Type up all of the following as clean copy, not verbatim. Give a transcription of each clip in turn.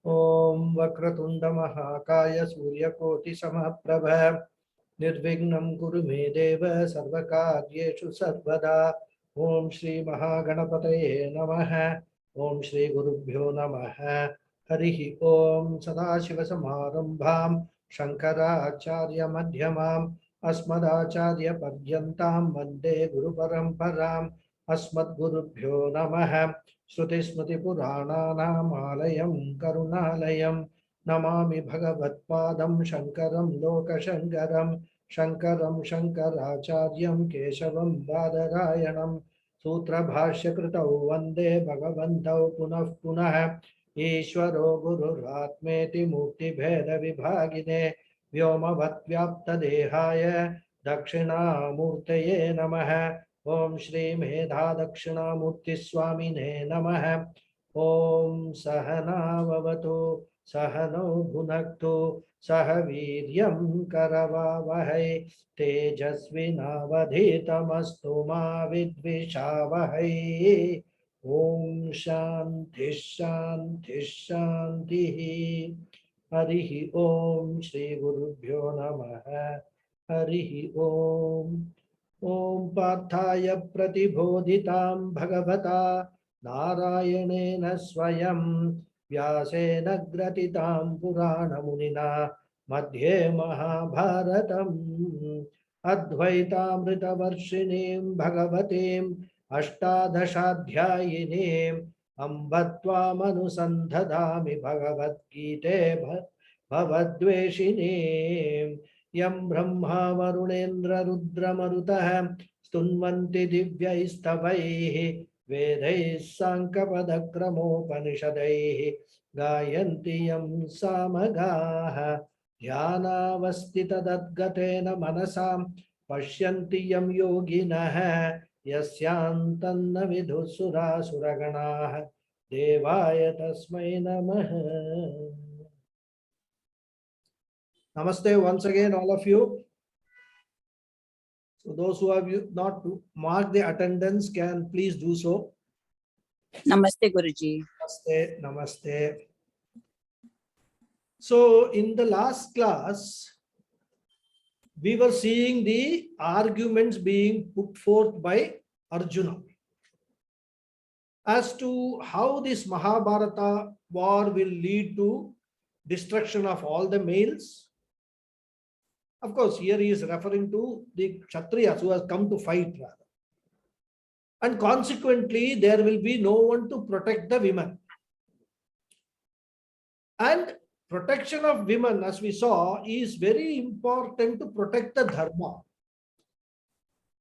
Om Vakratunda Mahakaya Suryakoti Samaprabha Nirvignam Guru Medeva Sarvakaryeshu Sarvada. Om Shri Mahaganapataye Namaha. Om Shri Gurubhyo Namaha. Harihi Om Sadashiva Samarambham Shankara Acharya Madhyamam Asmadacharya Padyantam Vande Guru Paramparam Asmad Gurubhyo Namaha. Shruti Smriti Purananam Alayam Karunalayam Namami Bhagavatpadam Shankaram Lokashankaram Shankaram Shankaracharyam Keshavam Badarayanam Sutra Bhashya Kritau Vande Bhagavantau Punah Punah Ishvaro Guru Ratmeti Mukti Bheda Vibhagine Vyoma Vatvyapta Dehaya Dakshina Murtaye Namaha Om Shri Medha Dakshina Murti Swamine Namaha Om Sahana Vavatu Sahano Bhunaktu Sahaviryam Karavavahai Tejasvinavadhitamastu Ma Vidvishavahai Om Shanti Shanti Shanti Harihi Om Shri Gurubhyo Namaha Harihi Om Om Parthaya Pratibodhitam Bhagavata Narayanena Swayam Vyasena Gratitam Purana Munina Madhye Mahabharatam Advaitamrita Varshinim Bhagavatim Ashtadashadhyayinim Ambatvam Anusandhadami Bhagavad Gite Bhavadveshinim Yam Brahma Varunendra Rudra Marutah Stunvanti Divyaistavaihi Vedais Sankapadakramopanisadaihi Gayanti Yam Samagaha Dhyanavastita Dadgatena Manasam Pashyanti Yam Yoginaha Yasyantanna Vidhusura Suraganaha Devaya Tasmai Namaha. Namaste once again, all of you. So those who have not marked the attendance can please do so. Namaste, Guruji. Namaste, namaste. So in the last class, we were seeing the arguments being put forth by Arjuna as to how this Mahabharata war will lead to destruction of all the males. Of course, here he is referring to the Kshatriyas who has come to fight rather. And consequently, there will be no one to protect the women. And protection of women, as we saw, is very important to protect the dharma.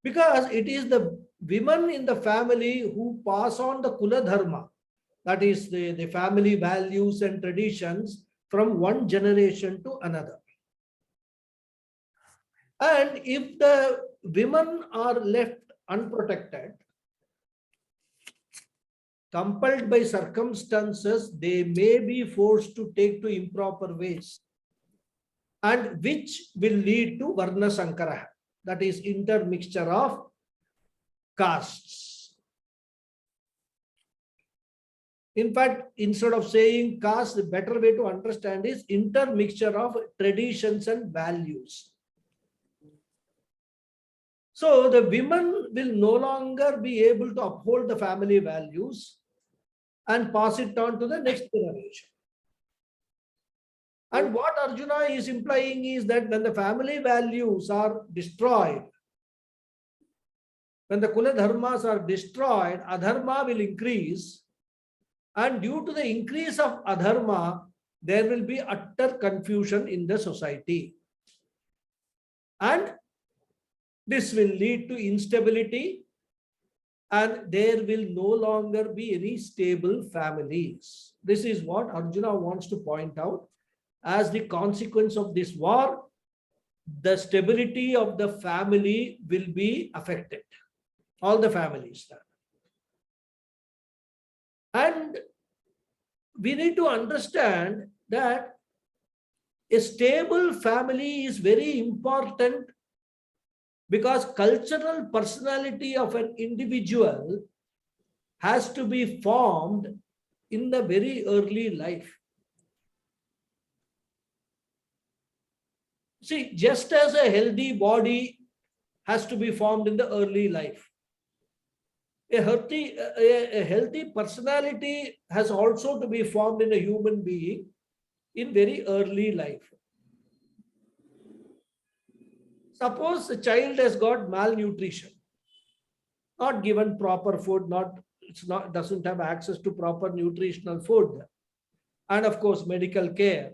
Because it is the women in the family who pass on the Kula Dharma, that is the family values and traditions from one generation to another. And if the women are left unprotected, compelled by circumstances, they may be forced to take to improper ways, and which will lead to Varna Sankara, that is intermixture of castes. In fact, instead of saying caste, the better way to understand is intermixture of traditions and values. So the women will no longer be able to uphold the family values and pass it on to the next generation. And what Arjuna is implying is that when the family values are destroyed, when the Kula Dharmas are destroyed, Adharma will increase. And due to the increase of Adharma, there will be utter confusion in the society. And this will lead to instability, and there will no longer be any stable families. This is what Arjuna wants to point out. As the consequence of this war, the stability of the family will be affected. All the families. And we need to understand that a stable family is very important, because cultural personality of an individual has to be formed in the very early life. See, just as a healthy body has to be formed in the early life, a healthy personality has also to be formed in a human being in very early life. Suppose a child has got malnutrition, not given proper food, doesn't have access to proper nutritional food, and of course medical care.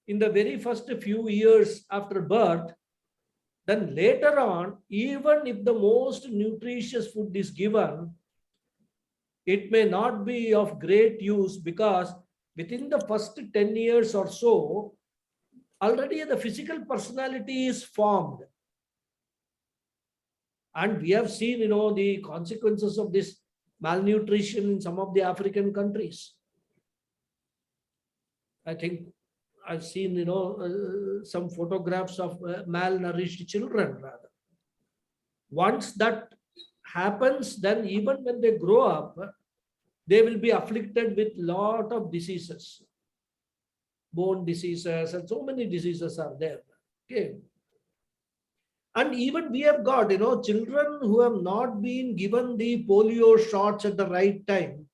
In the very first few years after birth, then later on, even if the most nutritious food is given, it may not be of great use, because within the first 10 years or so, already the physical personality is formed. And we have seen, the consequences of this malnutrition in some of the African countries. I think I've seen, some photographs of malnourished children rather. Once that happens, then even when they grow up, they will be afflicted with lot of diseases, bone diseases, and so many diseases are there. Okay. And even we have got, children who have not been given the polio shots at the right time,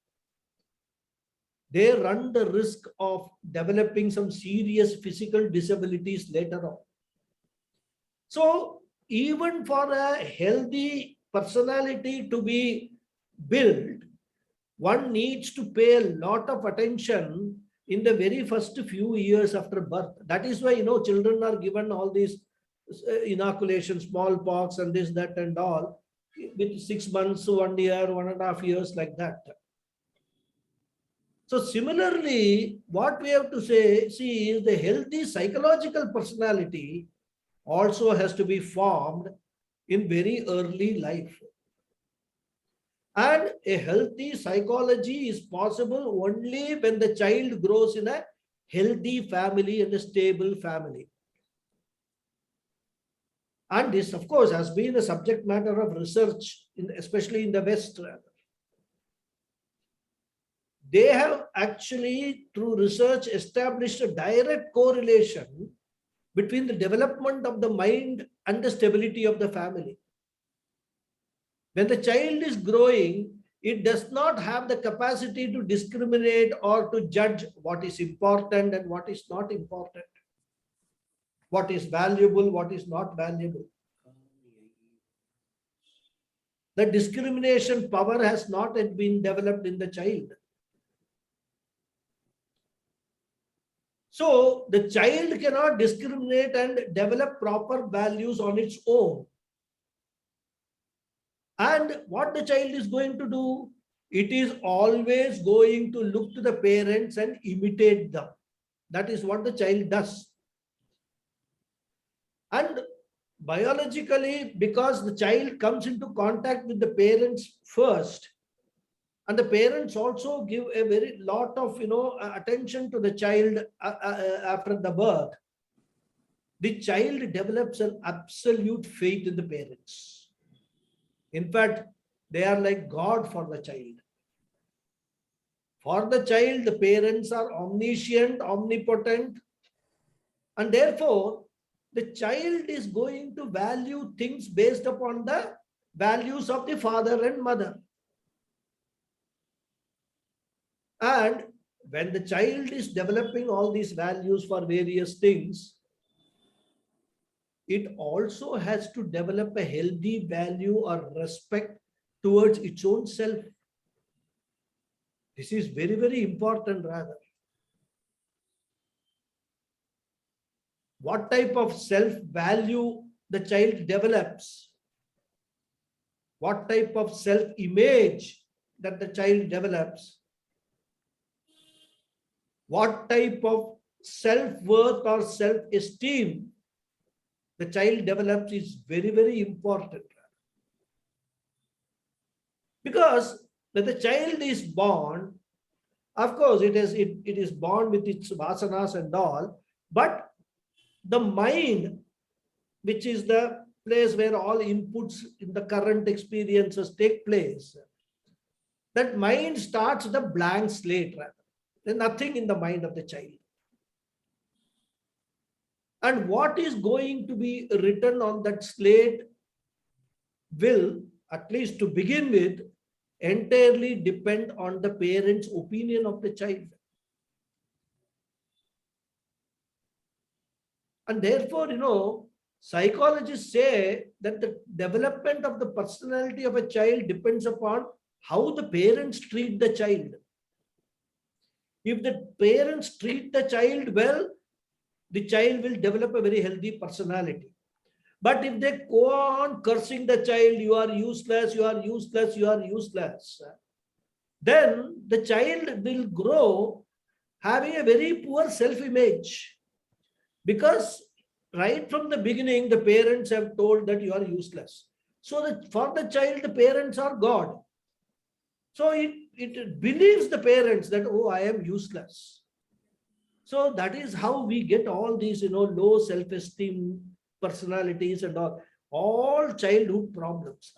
they run the risk of developing some serious physical disabilities later on. So even for a healthy personality to be built, one needs to pay a lot of attention in the very first few years after birth. That is why, children are given all these inoculations, smallpox and this, that and all, with 6 months, 1 year, 1.5 years, like that. So similarly, what we have to see is the healthy psychological personality also has to be formed in very early life. And a healthy psychology is possible only when the child grows in a healthy family and a stable family. And this, of course, has been a subject matter of research, especially in the West. They have actually, through research, established a direct correlation between the development of the mind and the stability of the family. When the child is growing, it does not have the capacity to discriminate or to judge what is important and what is not important, what is valuable, what is not valuable. The discrimination power has not yet been developed in the child. So the child cannot discriminate and develop proper values on its own. And what the child is going to do, it is always going to look to the parents and imitate them. That is what the child does. And biologically, because the child comes into contact with the parents first, and the parents also give a very lot of attention to the child after the birth, the child develops an absolute faith in the parents. In fact, they are like God for the child. For the child, the parents are omniscient, omnipotent, and therefore the child is going to value things based upon the values of the father and mother. And when the child is developing all these values for various things, it also has to develop a healthy value or respect towards its own self. This is very, very important rather. What type of self-value the child develops, what type of self-image that the child develops, what type of self-worth or self-esteem the child develops is very, very important. Because when the child is born, of course, it is born with its vasanas and all, but the mind, which is the place where all inputs in the current experiences take place, that mind starts the blank slate rather. There's nothing in the mind of the child. And what is going to be written on that slate will, at least to begin with, entirely depend on the parents' opinion of the child. And therefore, psychologists say that the development of the personality of a child depends upon how the parents treat the child. If the parents treat the child well, the child will develop a very healthy personality. But if they go on cursing the child, you are useless, you are useless, you are useless, then the child will grow having a very poor self-image. Because right from the beginning, the parents have told that you are useless. So that for the child, the parents are God. So it believes the parents that, oh, I am useless. So that is how we get all these, low self-esteem personalities and all childhood problems.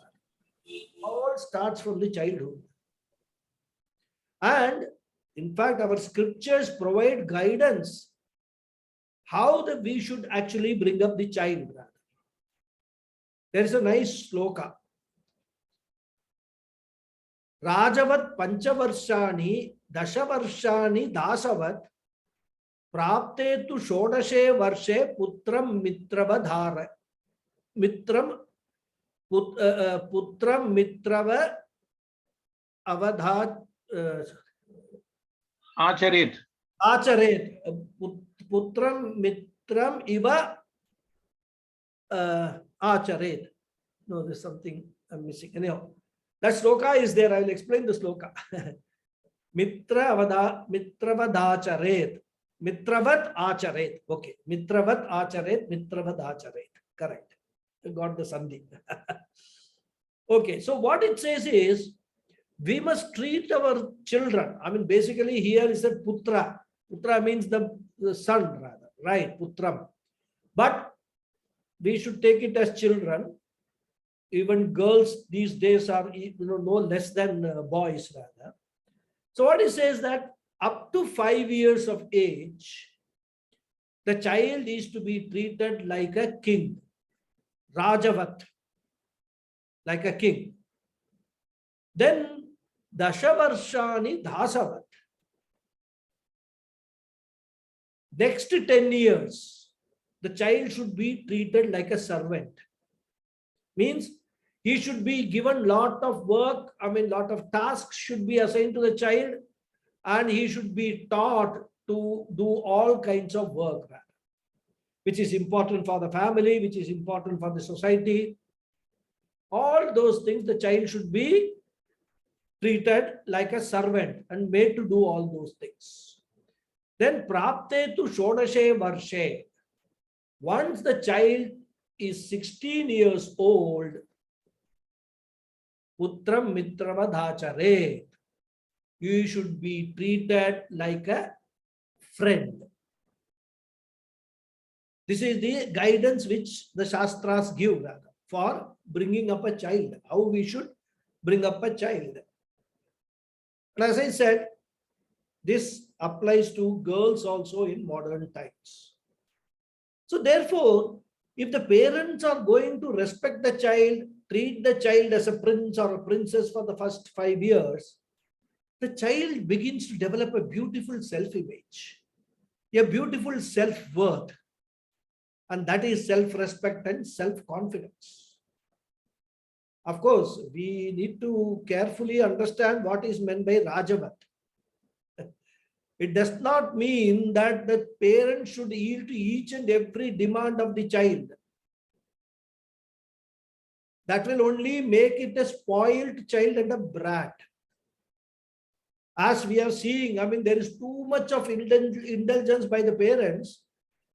All starts from the childhood. And in fact, our scriptures provide guidance how we should actually bring up the child. There is a nice sloka. Rajavat panchavarshani dashavarshani dasavat prapte tu shodashe varshe putram mitravadhara mitram putram mitrava avadhat Acharit. Acharet putram mitram iva acharet. No, there's something I'm missing. Anyhow, that sloka is there. I will explain the sloka. Mitravadacharet. Mitravat acharet. Okay. Mitravat acharet. Mitravad acharet. Correct. I got the sandhi. Okay. So what it says is, we must treat our children. I mean, basically here is a putra. Putra means the son, rather. Right. Putram. But we should take it as children. Even girls these days are no less than boys, rather. So what he says that up to 5 years of age, the child is to be treated like a king, Rajavat, like a king. Then Dashavarshani Dasavat. Next 10 years, the child should be treated like a servant. Means he should be given lot of work, lot of tasks should be assigned to the child, and he should be taught to do all kinds of work, which is important for the family, which is important for the society. All those things, the child should be treated like a servant and made to do all those things. Then prapte tu shodashe varshe. Once the child is 16 years old, putram mitravadhachare, you should be treated like a friend. This is the guidance which the Shastras give for bringing up a child, how we should bring up a child. And as I said, this applies to girls also in modern times. So therefore, if the parents are going to respect the child, treat the child as a prince or a princess for the first 5 years, the child begins to develop a beautiful self-image, a beautiful self-worth, and that is self-respect and self-confidence. Of course, we need to carefully understand what is meant by Rajavat. It does not mean that the parent should yield to each and every demand of the child. That will only make it a spoiled child and a brat. As we are seeing, there is too much of indulgence by the parents.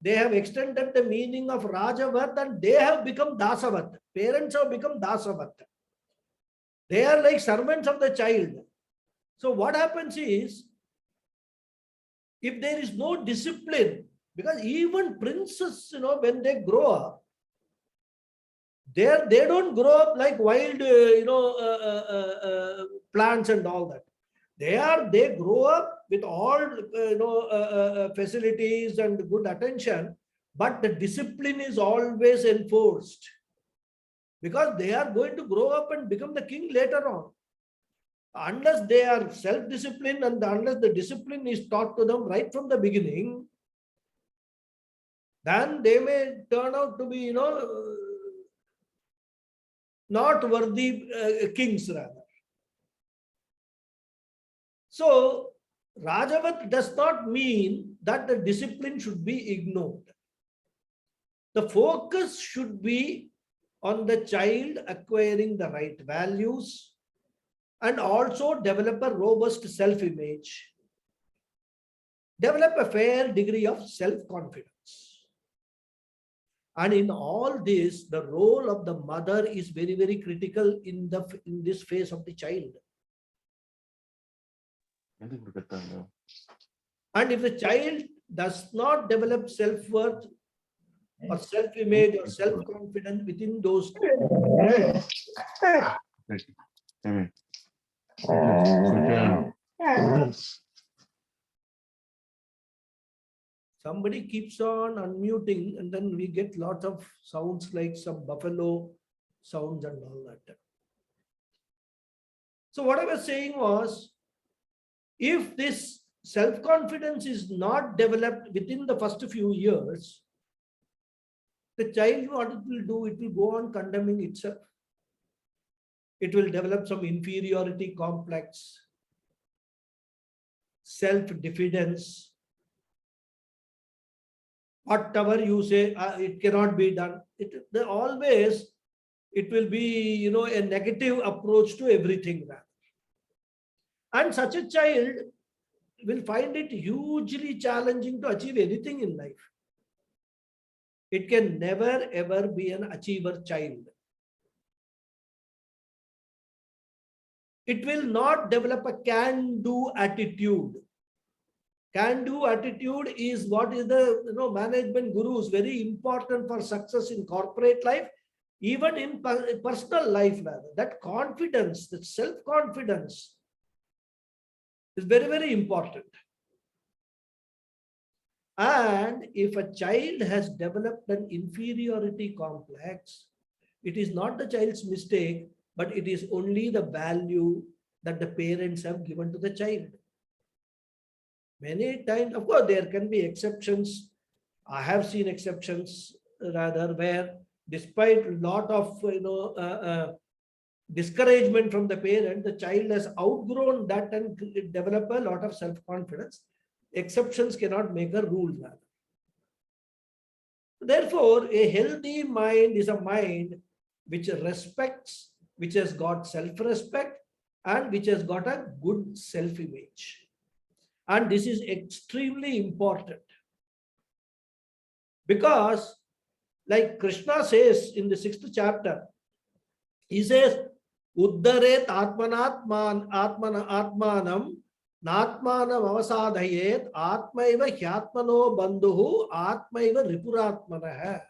They have extended the meaning of Rajavat and they have become Dasavat. Parents have become Dasavat. They are like servants of the child. So what happens is, if there is no discipline, because even princes, when they grow up, they don't grow up like wild, plants and all that. They grow up with all, facilities and good attention. But the discipline is always enforced because they are going to grow up and become the king later on. Unless they are self-disciplined and unless the discipline is taught to them right from the beginning, then they may turn out to be, not worthy kings rather. So, Rajavat does not mean that the discipline should be ignored. The focus should be on the child acquiring the right values and also develop a robust self-image, develop a fair degree of self-confidence. And in all this, the role of the mother is very, very critical in this phase of the child. And if the child does not develop self-worth or self-image or self-confidence within those, somebody keeps on unmuting and then we get lots of sounds like some buffalo sounds and all that. So what I was saying was, if this self-confidence is not developed within the first few years, the child, what it will do, it will go on condemning itself. It will develop some inferiority complex, self-diffidence. Whatever you say, it cannot be done. It will be, a negative approach to everything. And such a child will find it hugely challenging to achieve anything in life. It can never ever be an achiever child. It will not develop a can-do attitude. Can-do attitude is what is the management gurus very important for success in corporate life, even in personal life. That confidence, that self-confidence is very, very important. And if a child has developed an inferiority complex, it is not the child's mistake, but it is only the value that the parents have given to the child. Many times, of course, there can be exceptions. I have seen exceptions rather where despite a lot of discouragement from the parent, the child has outgrown that and develop a lot of self-confidence. Exceptions cannot make a rule. Therefore, a healthy mind is a mind which respects, which has got self-respect and which has got a good self-image. And this is extremely important because, like Krishna says in the 6th chapter, he says, Uddaret atmanam natmanam avasadhayet atmaiva hyatmano bandhuhu atmaiva ripuratmanah.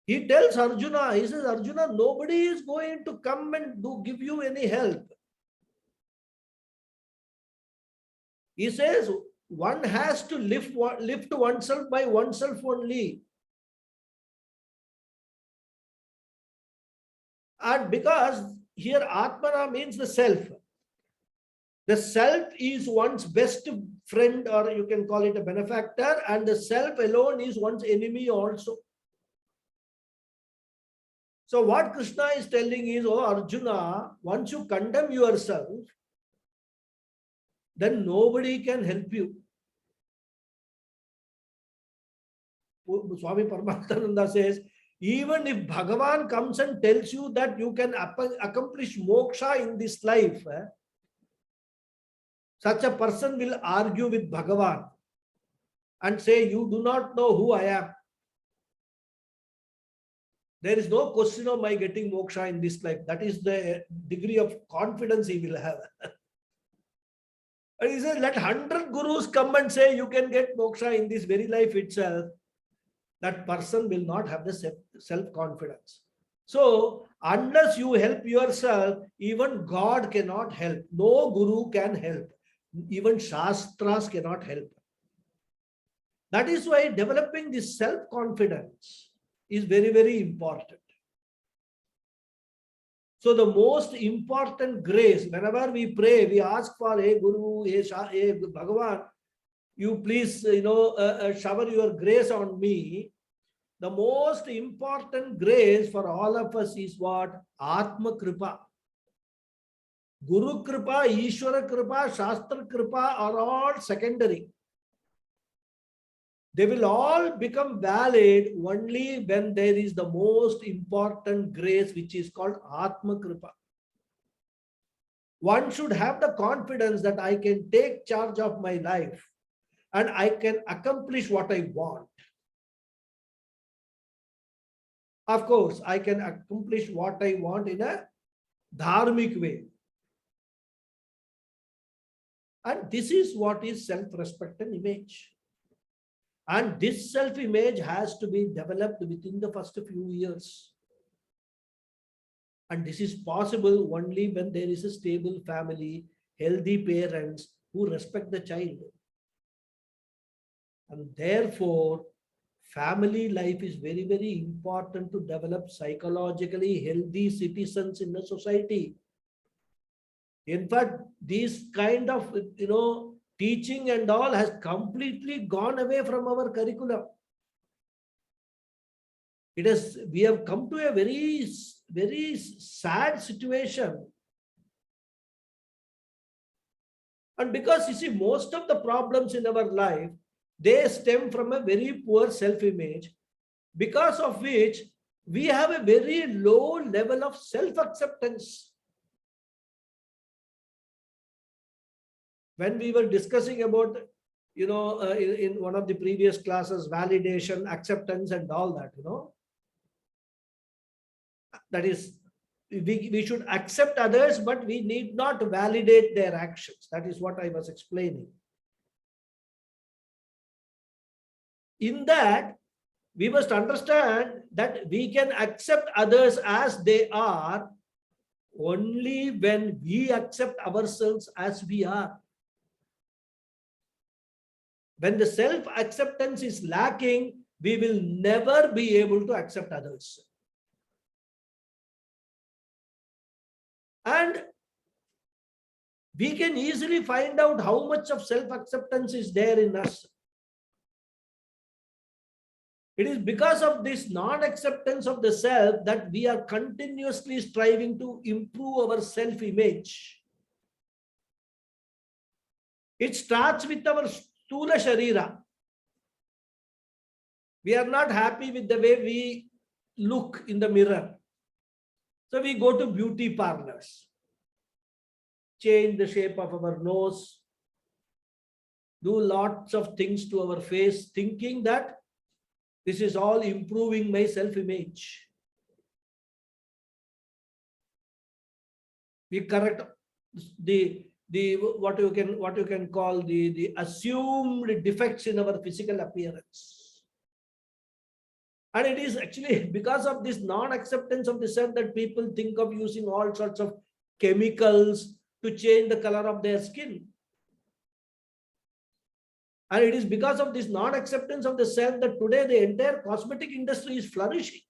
He tells Arjuna, he says, Arjuna, nobody is going to come and give you any help. He says, one has to lift oneself by oneself only. And because here Atmana means the self. The self is one's best friend, or you can call it a benefactor, and the self alone is one's enemy also. So what Krishna is telling is, oh Arjuna, once you condemn yourself, then nobody can help you. Swami Paramatmananda says, even if Bhagavan comes and tells you that you can accomplish moksha in this life, such a person will argue with Bhagavan and say, you do not know who I am. There is no question of my getting moksha in this life. That is the degree of confidence he will have. And he says, let 100 gurus come and say you can get moksha in this very life itself. That person will not have the self-confidence. So, unless you help yourself, even God cannot help. No guru can help. Even Shastras cannot help. That is why developing this self-confidence is very, very important. So the most important grace, whenever we pray, we ask for, hey Guru, hey Bhagavan, you please, shower your grace on me. The most important grace for all of us is what? Atma Kripa. Guru Kripa, Ishwara Kripa, Shastra Kripa are all secondary. They will all become valid only when there is the most important grace, which is called Atma Kripa. One should have the confidence that I can take charge of my life and I can accomplish what I want. Of course, I can accomplish what I want in a dharmic way. And this is what is self-respect and image. And this self-image has to be developed within the first few years. And this is possible only when there is a stable family, healthy parents who respect the child. And therefore, family life is very, very important to develop psychologically healthy citizens in the society. In fact, this kind of, teaching and all has completely gone away from our curriculum. We have come to a very, very sad situation. And because you see, most of the problems in our life, they stem from a very poor self-image, because of which we have a very low level of self-acceptance. When we were discussing about, in one of the previous classes, validation, acceptance and all that, that is, we should accept others, but we need not validate their actions. That is what I was explaining. In that, we must understand that we can accept others as they are only when we accept ourselves as we are. When the self-acceptance is lacking, we will never be able to accept others. And we can easily find out how much of self-acceptance is there in us. It is because of this non-acceptance of the self that we are continuously striving to improve our self-image. It starts with our Stula Sharira. We are not happy with the way we look in the mirror. So we go to beauty parlors, change the shape of our nose, do lots of things to our face, thinking that this is all improving my self-image. We correct the what you can call the assumed defects in our physical appearance. And it is actually because of this non-acceptance of the self that people think of using all sorts of chemicals to change the color of their skin. And it is because of this non-acceptance of the self that today the entire cosmetic industry is flourishing.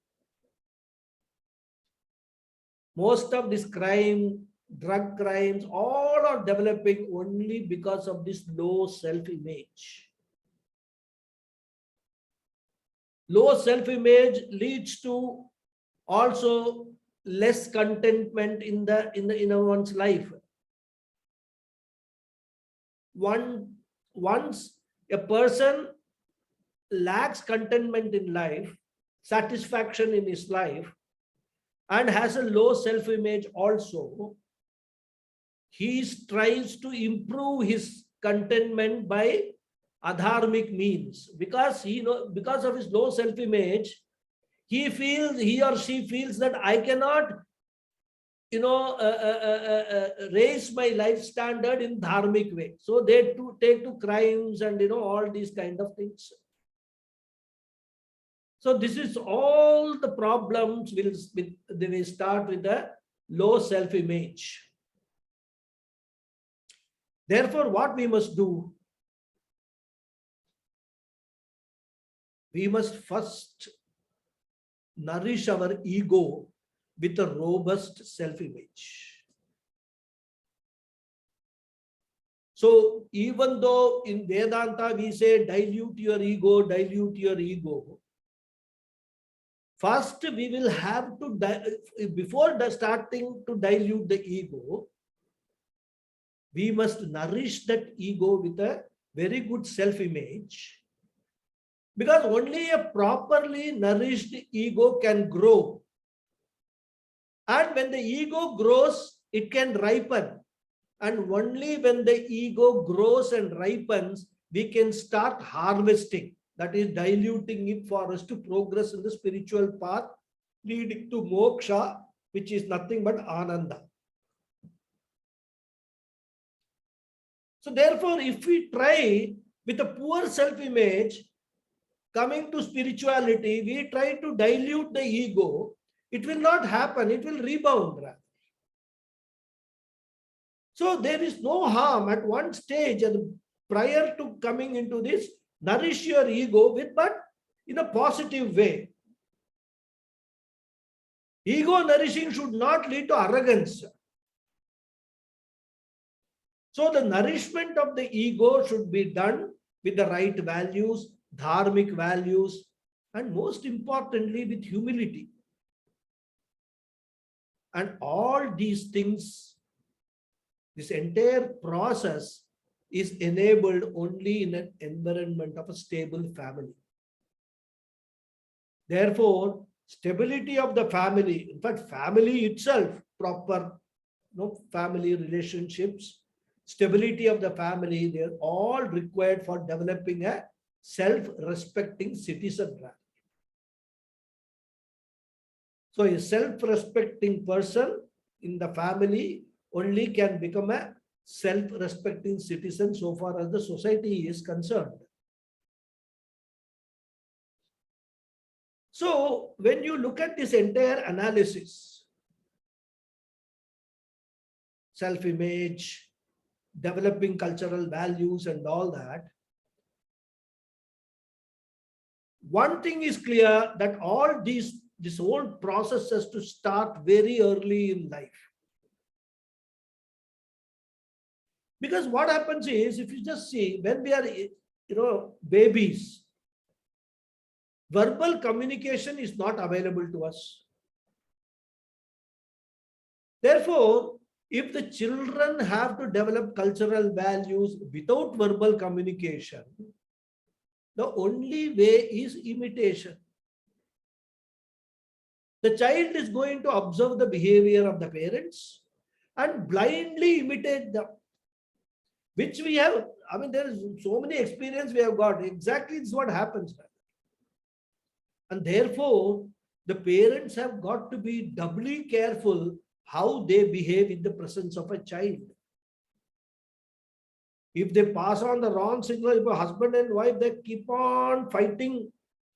Most of this crime, drug crimes, all are developing only because of this low self-image. Low self-image leads to also less contentment in one's life. Once a person lacks contentment in life, satisfaction in his life, and has a low self-image also, he strives to improve his contentment by adharmic means. Because because of his low self-image, he or she feels that I cannot raise my life standard in dharmic way. So they take to crimes and all these kind of things. So this is all the problems they will start with the low self-image. Therefore, what we must do? we must first nourish our ego with a robust self-image. So even though in Vedanta we say dilute your ego, first we will have to, before starting to dilute the ego, we must nourish that ego with a very good self-image, because only a properly nourished ego can grow. And when the ego grows, it can ripen. And only when the ego grows and ripens, we can start harvesting, that is diluting it, for us to progress in the spiritual path, leading to moksha, which is nothing but ananda. So therefore, if we try with a poor self-image, coming to spirituality, we try to dilute the ego, it will not happen, it will rebound. So there is no harm at one stage, and prior to coming into this, nourish your ego with, but in a positive way. Ego nourishing should not lead to arrogance. So the nourishment of the ego should be done with the right values, dharmic values, and most importantly with humility. And all these things, this entire process is enabled only in an environment of a stable family. Therefore, stability of the family, in fact, family itself, proper family relationships, stability of the family, they're all required for developing a self-respecting citizen. So a self-respecting person in the family only can become a self-respecting citizen so far as the society is concerned. So when you look at this entire analysis, self-image, developing cultural values and all that, one thing is clear, that all this whole process has to start very early in life. Because what happens is, if you just see, when we are, babies, verbal communication is not available to us. Therefore, if the children have to develop cultural values without verbal communication, the only way is imitation. The child is going to observe the behavior of the parents and blindly imitate them, which we have, there is so many experience we have got. Exactly this is what happens. And therefore, the parents have got to be doubly careful how they behave in the presence of a child. If they pass on the wrong signal, if a husband and wife, they keep on fighting,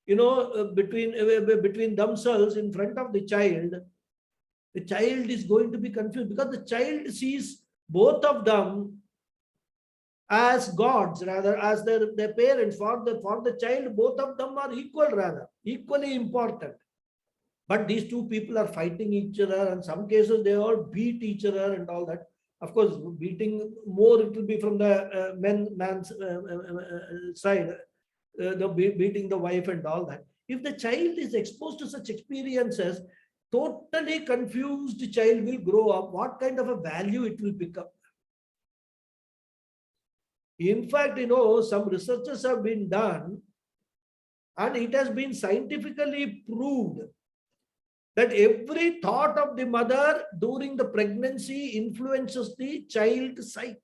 between themselves in front of the child is going to be confused, because the child sees both of them as gods, rather as their parents. For the child, both of them are equally important. But these two people are fighting each other, and some cases they all beat each other and all that. Of course, beating more, it will be from the man's side, beating the wife and all that. If the child is exposed to such experiences, totally confused child will grow up. What kind of a value it will pick up? In fact, some researches have been done, and it has been scientifically proved that every thought of the mother during the pregnancy influences the child's psyche.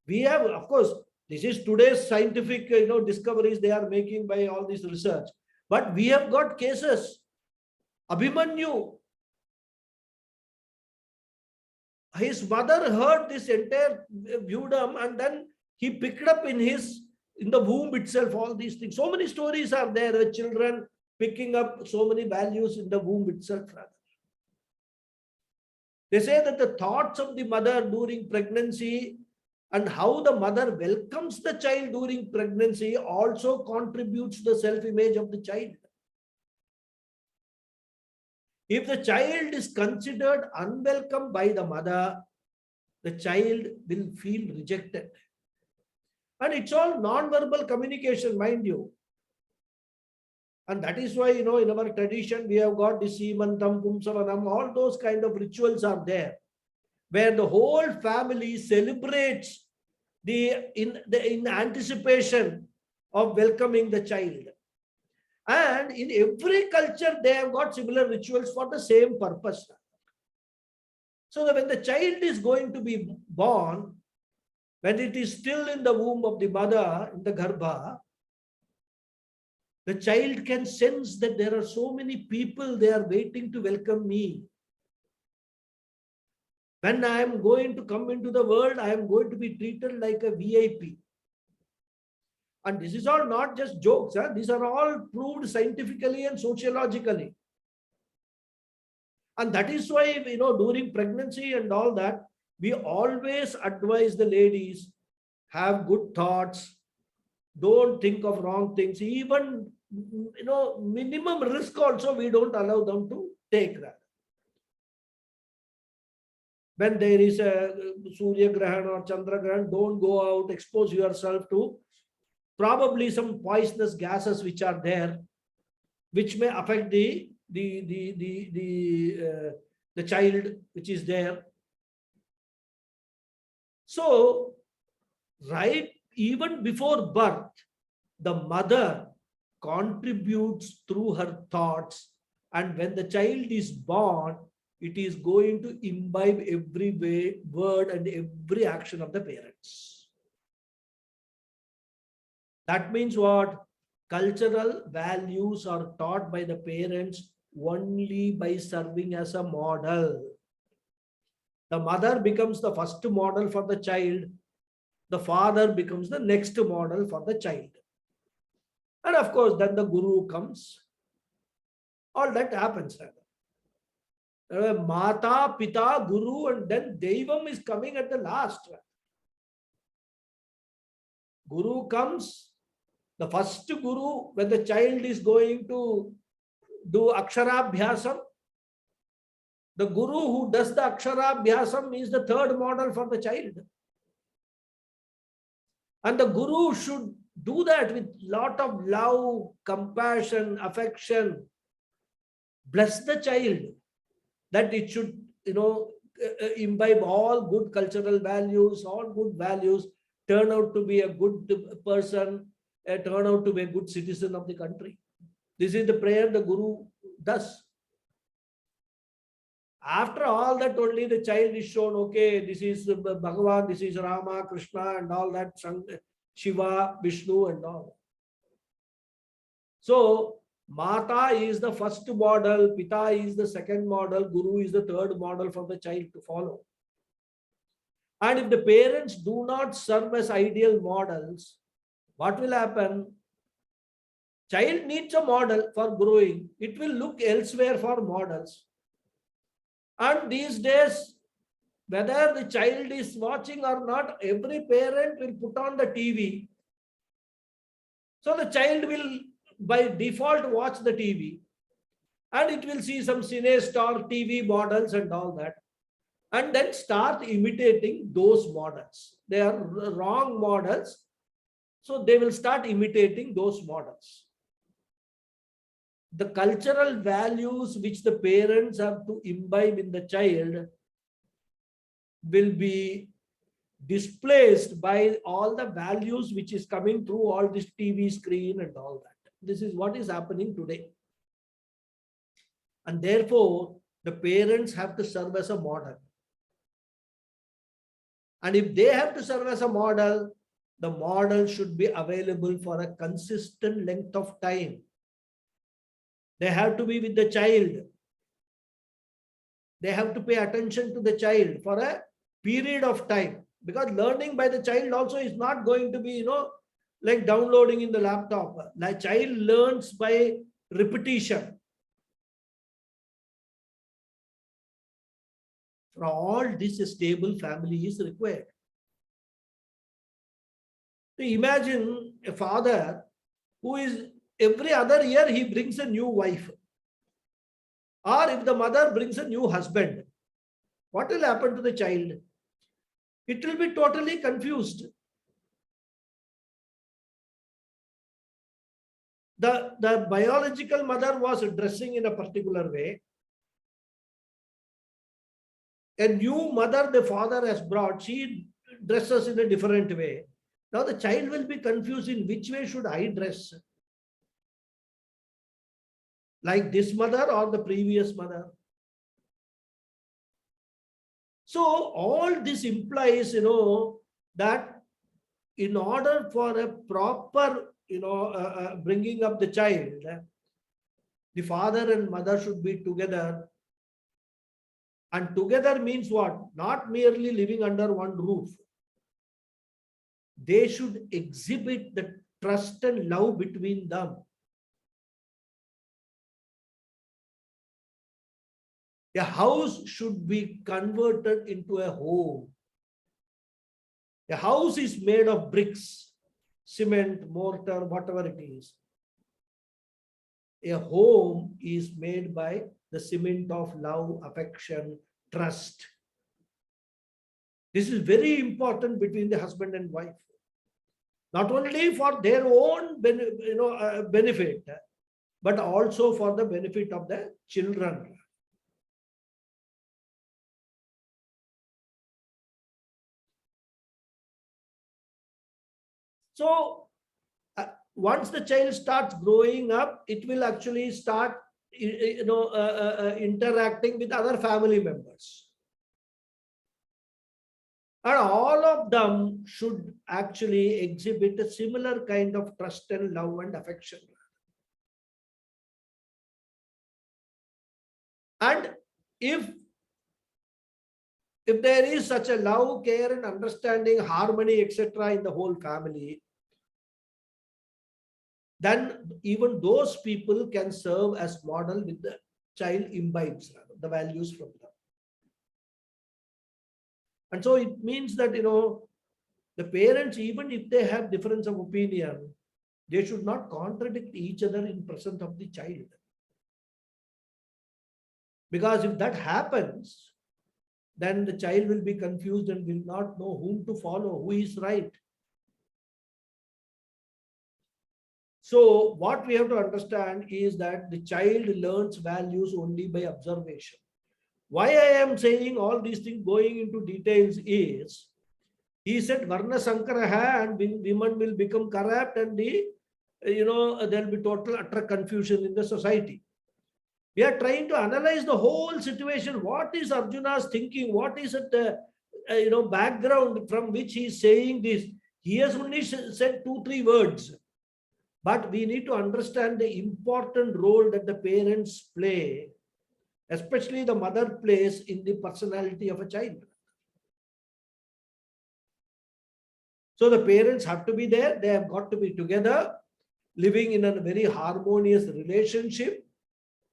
We have, of course, this is today's scientific discoveries they are making by all this research. But we have got cases. Abhimanyu, his mother heard this entire viewdom, and then he picked up in the womb itself all these things. So many stories are there with children picking up so many values in the womb itself. They say that the thoughts of the mother during pregnancy And how the mother welcomes the child during pregnancy also contributes to the self-image of the child. If the child is considered unwelcome by the mother, the child will feel rejected. And it's all non-verbal communication, mind you. And that is why, in our tradition, we have got the Simantam, Pumsavanam, all those kind of rituals are there, where the whole family celebrates in anticipation of welcoming the child. And in every culture, they have got similar rituals for the same purpose. So that when the child is going to be born, when it is still in the womb of the mother, in the garbha, the child can sense that there are so many people, they are waiting to welcome me. When I am going to come into the world, I am going to be treated like a VIP. And this is all not just jokes. These are all proved scientifically and sociologically. And that is why, during pregnancy and all that, we always advise the ladies, have good thoughts, don't think of wrong things. Even, minimum risk also, we don't allow them to take that. When there is a Surya Grahan or Chandra Grahan, don't go out, expose yourself to probably some poisonous gases which are there, which may affect the child which is there. So, right, even before birth, the mother contributes through her thoughts, and when the child is born, it is going to imbibe every word and every action of the parents. That means what? Cultural values are taught by the parents only by serving as a model. The mother becomes the first model for the child. The father becomes the next model for the child. And of course, then the guru comes. All that happens. Mata, Pita, Guru, and then Devam is coming at the last. Guru comes. The first guru, when the child is going to do Aksharabhyasam, the guru who does the Aksharabhyasam is the third model for the child. And the guru should do that with lot of love, compassion, affection. Bless the child, that it should, imbibe all good cultural values, all good values, turn out to be a good person, turn out to be a good citizen of the country. This is the prayer the guru does. After all that, only the child is shown, okay, this is Bhagawad, this is Rama, Krishna, and all that, Shiva, Vishnu, and all. So, Mata is the first model, Pita is the second model, Guru is the third model for the child to follow. And if the parents do not serve as ideal models, what will happen? Child needs a model for growing. It will look elsewhere for models. And these days, whether the child is watching or not, every parent will put on the TV. So the child will by default watch the TV, and it will see some CineStar TV models and all that, and then start imitating those models. They are wrong models, so they will start imitating those models. The cultural values which the parents have to imbibe in the child will be displaced by all the values which is coming through all this TV screen and all that. This is what is happening today. And therefore, the parents have to serve as a model. And if they have to serve as a model, the model should be available for a consistent length of time. They have to be with the child. They have to pay attention to the child for a period of time. Because learning by the child also is not going to be, like downloading in the laptop. The child learns by repetition. For all this, a stable family is required. So imagine a father who is every other year he brings a new wife. Or if the mother brings a new husband, what will happen to the child? It will be totally confused. The biological mother was dressing in a particular way. A new mother the father has brought, she dresses in a different way. Now the child will be confused in which way should I dress? Like this mother or the previous mother? So all this implies, that in order for a proper, bringing up the child, the father and mother should be together. And together means what? Not merely living under one roof. They should exhibit the trust and love between them. A house should be converted into a home. A house is made of bricks, cement, mortar, whatever it is. A home is made by the cement of love, affection, trust. This is very important between the husband and wife. Not only for their own benefit, but also for the benefit of the children. So once the child starts growing up, it will actually start interacting with other family members. And all of them should actually exhibit a similar kind of trust and love and affection. And if there is such a love, care and understanding, harmony, etc. in the whole family, then even those people can serve as model with the child imbibes the values from them. And so it means that, the parents, even if they have difference of opinion, they should not contradict each other in presence of the child. Because if that happens, then the child will be confused and will not know whom to follow, who is right. So what we have to understand is that the child learns values only by observation. Why I am saying all these things going into details is, he said Varna Sankara and women will become corrupt and there will be total utter confusion in the society. We are trying to analyze the whole situation. What is Arjuna's thinking? What is the background from which he is saying this? He has only said 2-3 words. But we need to understand the important role that the parents play, especially the mother plays in the personality of a child. So the parents have to be there. They have got to be together, living in a very harmonious relationship.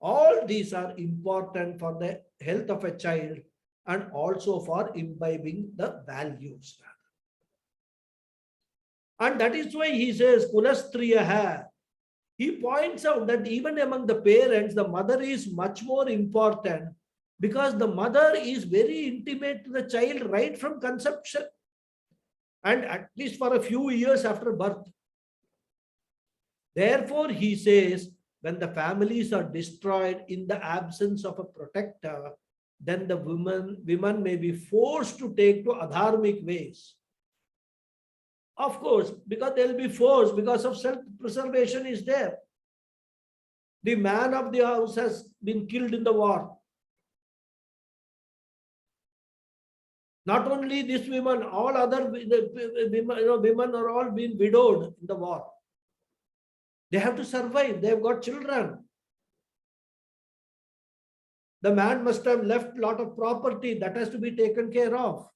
All these are important for the health of a child and also for imbibing the values. And that is why he says, Kulastriyaha. He points out that even among the parents, the mother is much more important because the mother is very intimate to the child right from conception and at least for a few years after birth. Therefore, he says, when the families are destroyed in the absence of a protector, then the women may be forced to take to adharmic ways. Of course, because they will be forced because of self-preservation is there. The man of the house has been killed in the war. Not only this women, all other women are all being widowed in the war. They have to survive. They have got children. The man must have left a lot of property that has to be taken care of.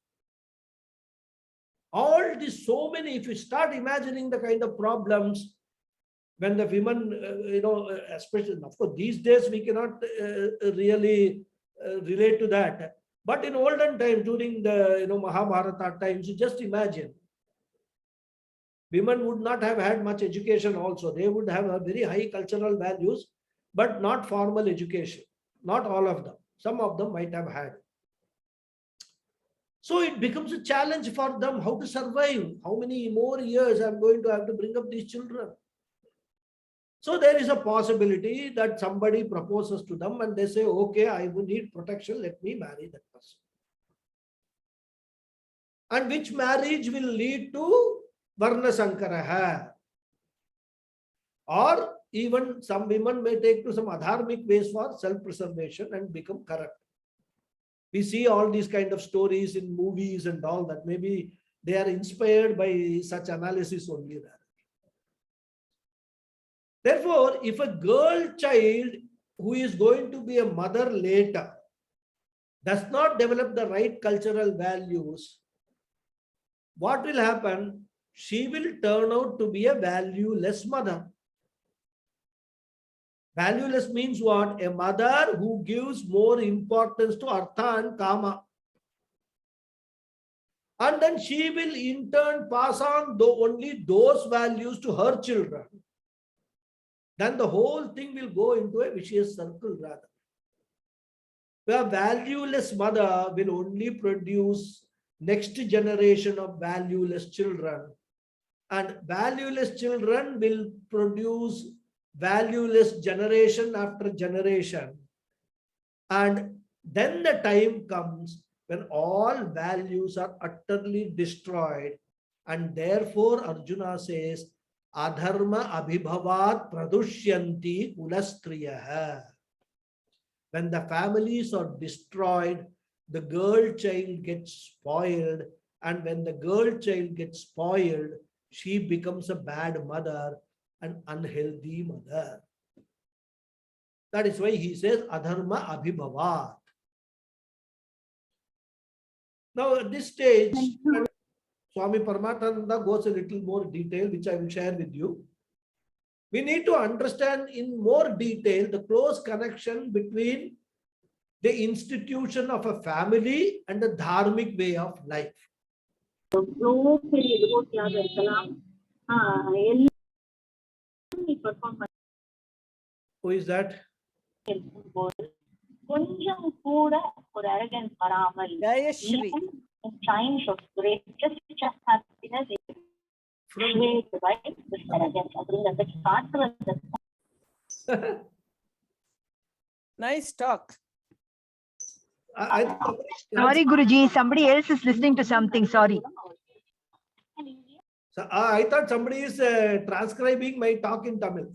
All this, so many, if you start imagining the kind of problems when the women, especially, of course, these days we cannot really relate to that. But in olden times, during the Mahabharata times, you just imagine Women would not have had much education also. They would have a very high cultural values, but not formal education. Not all of them. Some of them might have had. So it becomes a challenge for them how to survive. How many more years I'm going to have to bring up these children? So there is a possibility that somebody proposes to them and they say, okay, I will need protection. Let me marry that person. And which marriage will lead to Varna Sankaraha. Or even some women may take to some adharmic ways for self-preservation and become corrupt. We see all these kind of stories in movies and all that. Maybe they are inspired by such analysis only. Therefore, if a girl child who is going to be a mother later does not develop the right cultural values, what will happen? She will turn out to be a valueless mother. Valueless means what? A mother who gives more importance to Artha and Kama. And then she will in turn pass on only those values to her children. Then the whole thing will go into a vicious circle rather. A valueless mother will only produce next generation of valueless children. And valueless children will produce valueless generation after generation. And then the time comes when all values are utterly destroyed. And therefore Arjuna says, Adharma abhibhavat pradushyanti kulastriyaha. When the families are destroyed, the girl child gets spoiled. And when the girl child gets spoiled, she becomes a bad mother, an unhealthy mother. That is why he says Adharma abhibhavat. Now at this stage, Swami Paramatmananda goes a little more detail, which I will share with you. We need to understand in more detail the close connection between the institution of a family and the dharmic way of life. Who is that? Times of greatest happiness Nice talk. Sorry, Guruji, somebody else is listening to something. Sorry. So, I thought somebody is transcribing my talk in Tamil.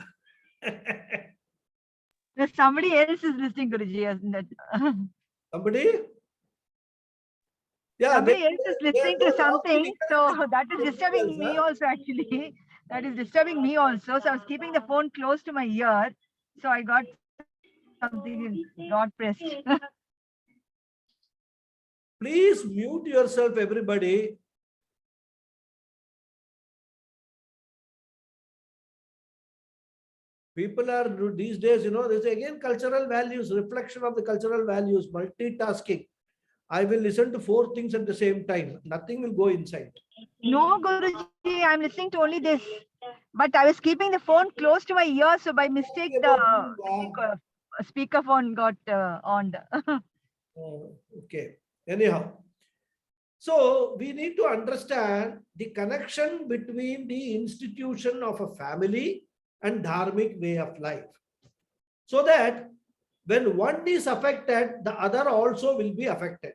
Somebody else is listening, Guruji, isn't it? Somebody? Yeah, somebody else is listening to something, so that is disturbing me also actually. That is disturbing me also. So I was keeping the phone close to my ear, so I got something not pressed. Please mute yourself, everybody. People are these days, there's again cultural values, reflection of the cultural values, multitasking. I will listen to 4 things at the same time. Nothing will go inside. No, Guruji, I'm listening to only this. But I was keeping the phone close to my ear, so by mistake the speakerphone got on. Okay. Anyhow, so we need to understand the connection between the institution of a family and dharmic way of life, so that when one is affected, the other also will be affected.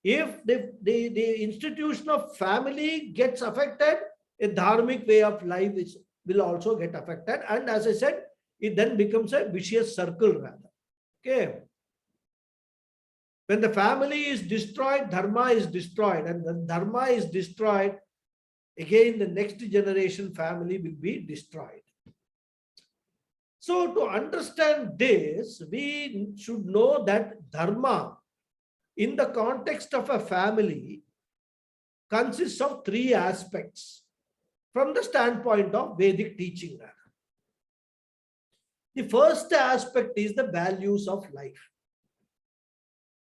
If the institution of family gets affected, a dharmic way of life will also get affected. And as I said, it then becomes a vicious circle rather. Okay. When the family is destroyed, dharma is destroyed. And when dharma is destroyed, again the next generation family will be destroyed. So to understand this, we should know that dharma in the context of a family consists of 3 aspects from the standpoint of Vedic teaching. The first aspect is the values of life,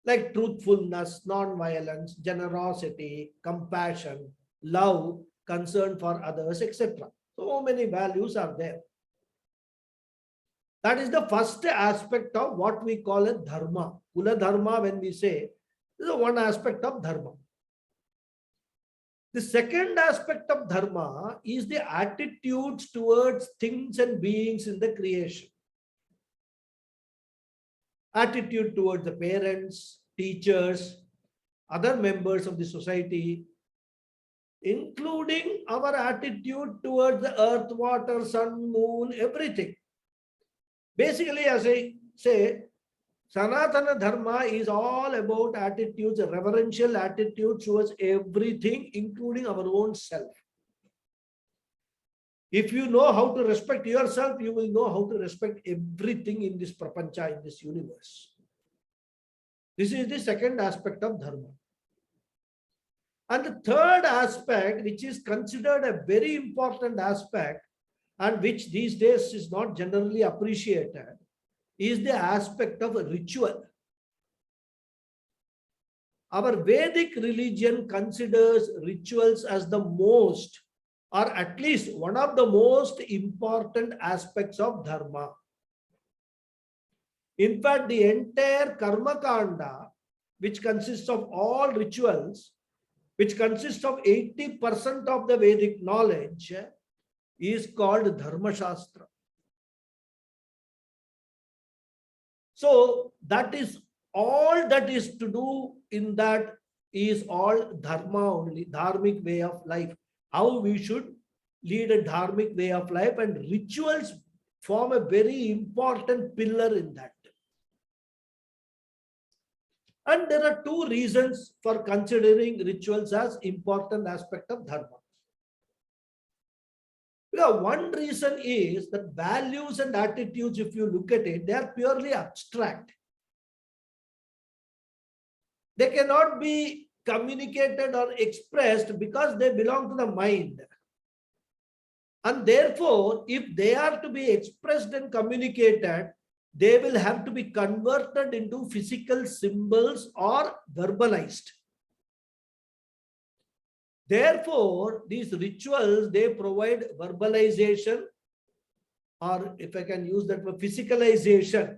like truthfulness, non-violence, generosity, compassion, love, concern for others, etc. So many values are there. That is the first aspect of what we call a dharma. Kula dharma, when we say, this is one aspect of dharma. The second aspect of dharma is the attitudes towards things and beings in the creation. Attitude towards the parents, teachers, other members of the society, including our attitude towards the earth, water, sun, moon, everything. Basically, as I say, Sanatana Dharma is all about attitudes, reverential attitudes towards everything, including our own self. If you know how to respect yourself, you will know how to respect everything in this prapancha, in this universe. This is the second aspect of Dharma. And the third aspect, which is considered a very important aspect, and which these days is not generally appreciated, is the aspect of a ritual. Our Vedic religion considers rituals as the most, or at least one of the most important aspects of dharma. In fact, the entire Karma Kanda, which consists of all rituals, which consists of 80% of the Vedic knowledge, is called Dharma Shastra. So that is all that is to do in that is all dharma only, dharmic way of life. How we should lead a dharmic way of life, and rituals form a very important pillar in that. And there are two reasons for considering rituals as important aspect of dharma. One reason is that values and attitudes, if you look at it, they are purely abstract. They cannot be communicated or expressed because they belong to the mind. And therefore, if they are to be expressed and communicated, they will have to be converted into physical symbols or verbalized. Therefore, these rituals, they provide verbalization, or if I can use that word, physicalization,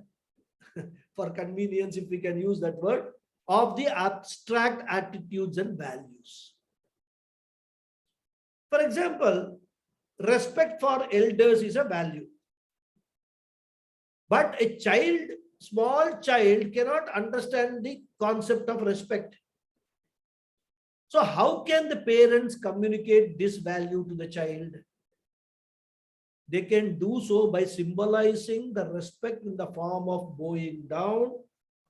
for convenience, if we can use that word, of the abstract attitudes and values. For example, respect for elders is a value. But a child, small child, cannot understand the concept of respect. So how can the parents communicate this value to the child? They can do so by symbolizing the respect in the form of bowing down,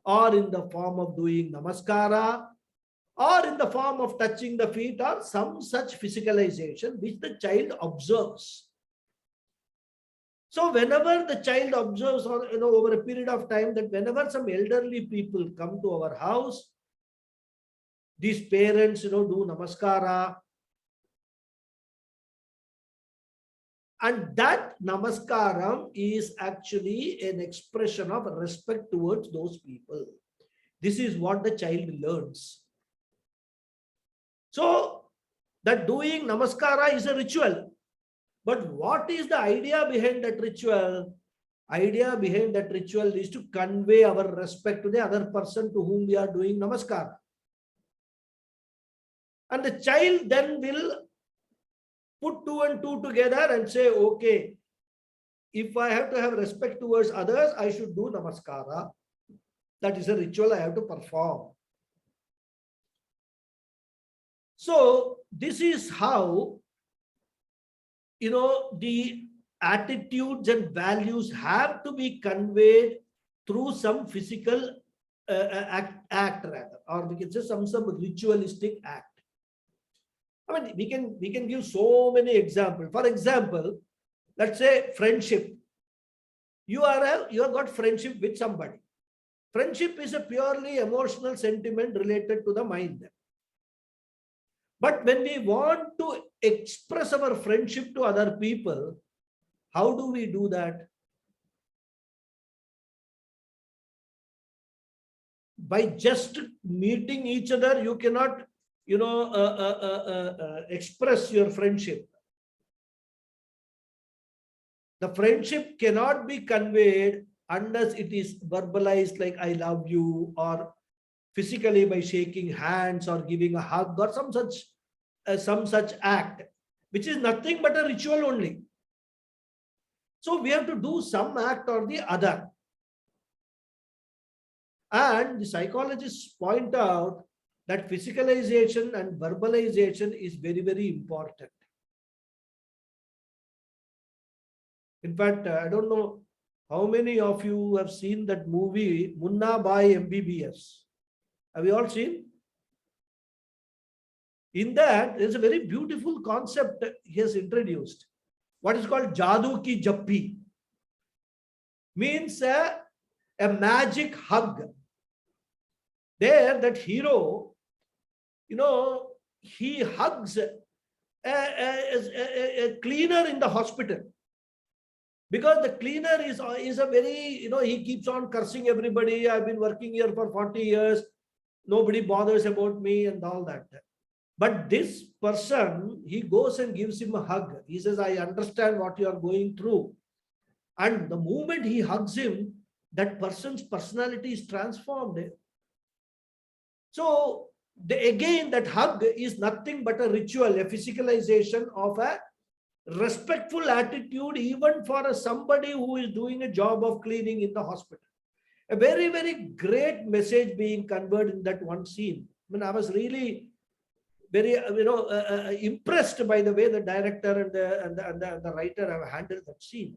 or in the form of doing namaskara, or in the form of touching the feet, or some such physicalization which the child observes. So whenever the child observes, or over a period of time, that whenever some elderly people come to our house, these parents, do namaskara. And that namaskaram is actually an expression of respect towards those people. This is what the child learns. So that doing namaskara is a ritual. But what is the idea behind that ritual? Idea behind that ritual is to convey our respect to the other person to whom we are doing namaskara. And the child then will put two and two together and say, okay, if I have to have respect towards others, I should do namaskara. That is a ritual I have to perform. So this is how, the attitudes and values have to be conveyed through some physical act rather, or we can say some ritualistic act. I mean, we can give so many examples. For example, let's say friendship. You have got friendship with somebody. Friendship is a purely emotional sentiment related to the mind. But when we want to express our friendship to other people, how do we do that? By just meeting each other, you cannot express your friendship. The friendship cannot be conveyed unless it is verbalized like I love you, or physically by shaking hands or giving a hug or some such act, which is nothing but a ritual only. So we have to do some act or the other. And the psychologists point out that physicalization and verbalization is very, very important. In fact, I don't know how many of you have seen that movie Munna Bhai MBBS. Have you all seen? In that, there's a very beautiful concept he has introduced. What is called Jadoo Ki Jappi. Means a magic hug. There, that hero, he hugs a cleaner in the hospital. Because the cleaner is a very, he keeps on cursing everybody. I've been working here for 40 years. Nobody bothers about me and all that. But this person, he goes and gives him a hug. He says, I understand what you are going through. And the moment he hugs him, that person's personality is transformed. So again, that hug is nothing but a ritual, a physicalization of a respectful attitude, even for somebody who is doing a job of cleaning in the hospital. A very, very great message being conveyed in that one scene. I mean, I was really very, impressed by the way the director and the writer have handled that scene.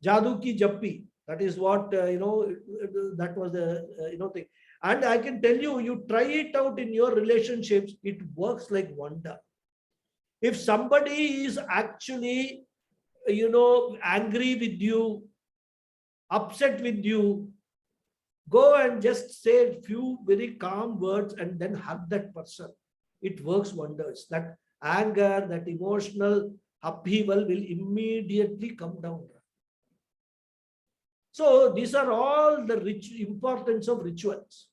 Jadoo Ki Jappi. That is what, that was the, thing. And I can tell you, you try it out in your relationships, it works like wonder. If somebody is actually, angry with you, upset with you, go and just say a few very calm words and then hug that person. It works wonders. That anger, that emotional upheaval will immediately come down. So these are all the importance of rituals.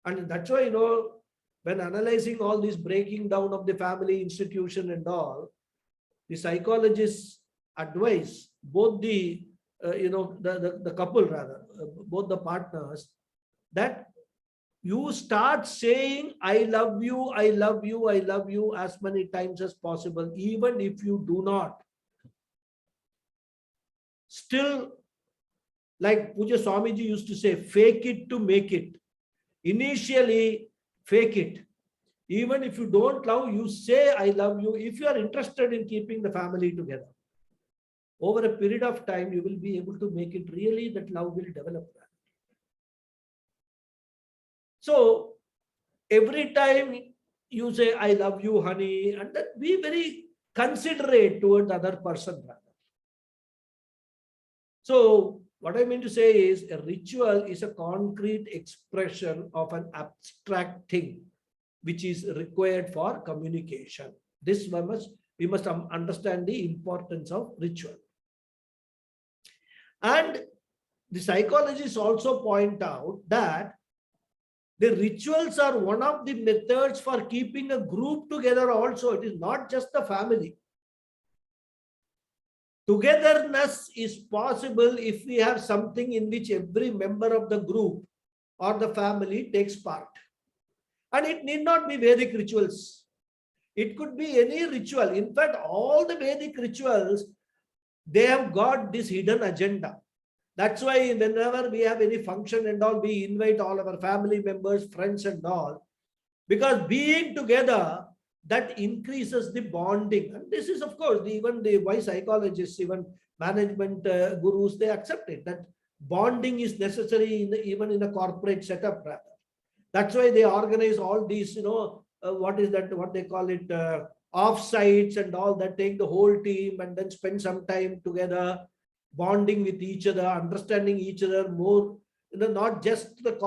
And that's why, when analyzing all this breaking down of the family institution and all, the psychologists advise both the, the couple rather, both the partners, that you start saying, I love you, I love you, I love you as many times as possible, even if you do not. Still, like Puja Swamiji used to say, fake it to make it. Initially, fake it. Even if you don't love, you say, I love you. If you are interested in keeping the family together, over a period of time, you will be able to make it really, that love will develop. So, every time you say, I love you, honey, and that be very considerate toward the other person. So, what I mean to say is, a ritual is a concrete expression of an abstract thing, which is required for communication. This we must understand the importance of ritual. And the psychologists also point out that the rituals are one of the methods for keeping a group together also. It is not just the family. Togetherness is possible if we have something in which every member of the group or the family takes part. And it need not be Vedic rituals. It could be any ritual. In fact, all the Vedic rituals, they have got this hidden agenda. That's why whenever we have any function and all, we invite all our family members, friends and all. Because being together, that increases the bonding. And this is, of course, even the wise psychologists, even management gurus, they accept it, that bonding is necessary even in a corporate setup. Rather. That's why they organize all these, what they call it, off-sites and all that, take the whole team and then spend some time together, bonding with each other, understanding each other more, not just the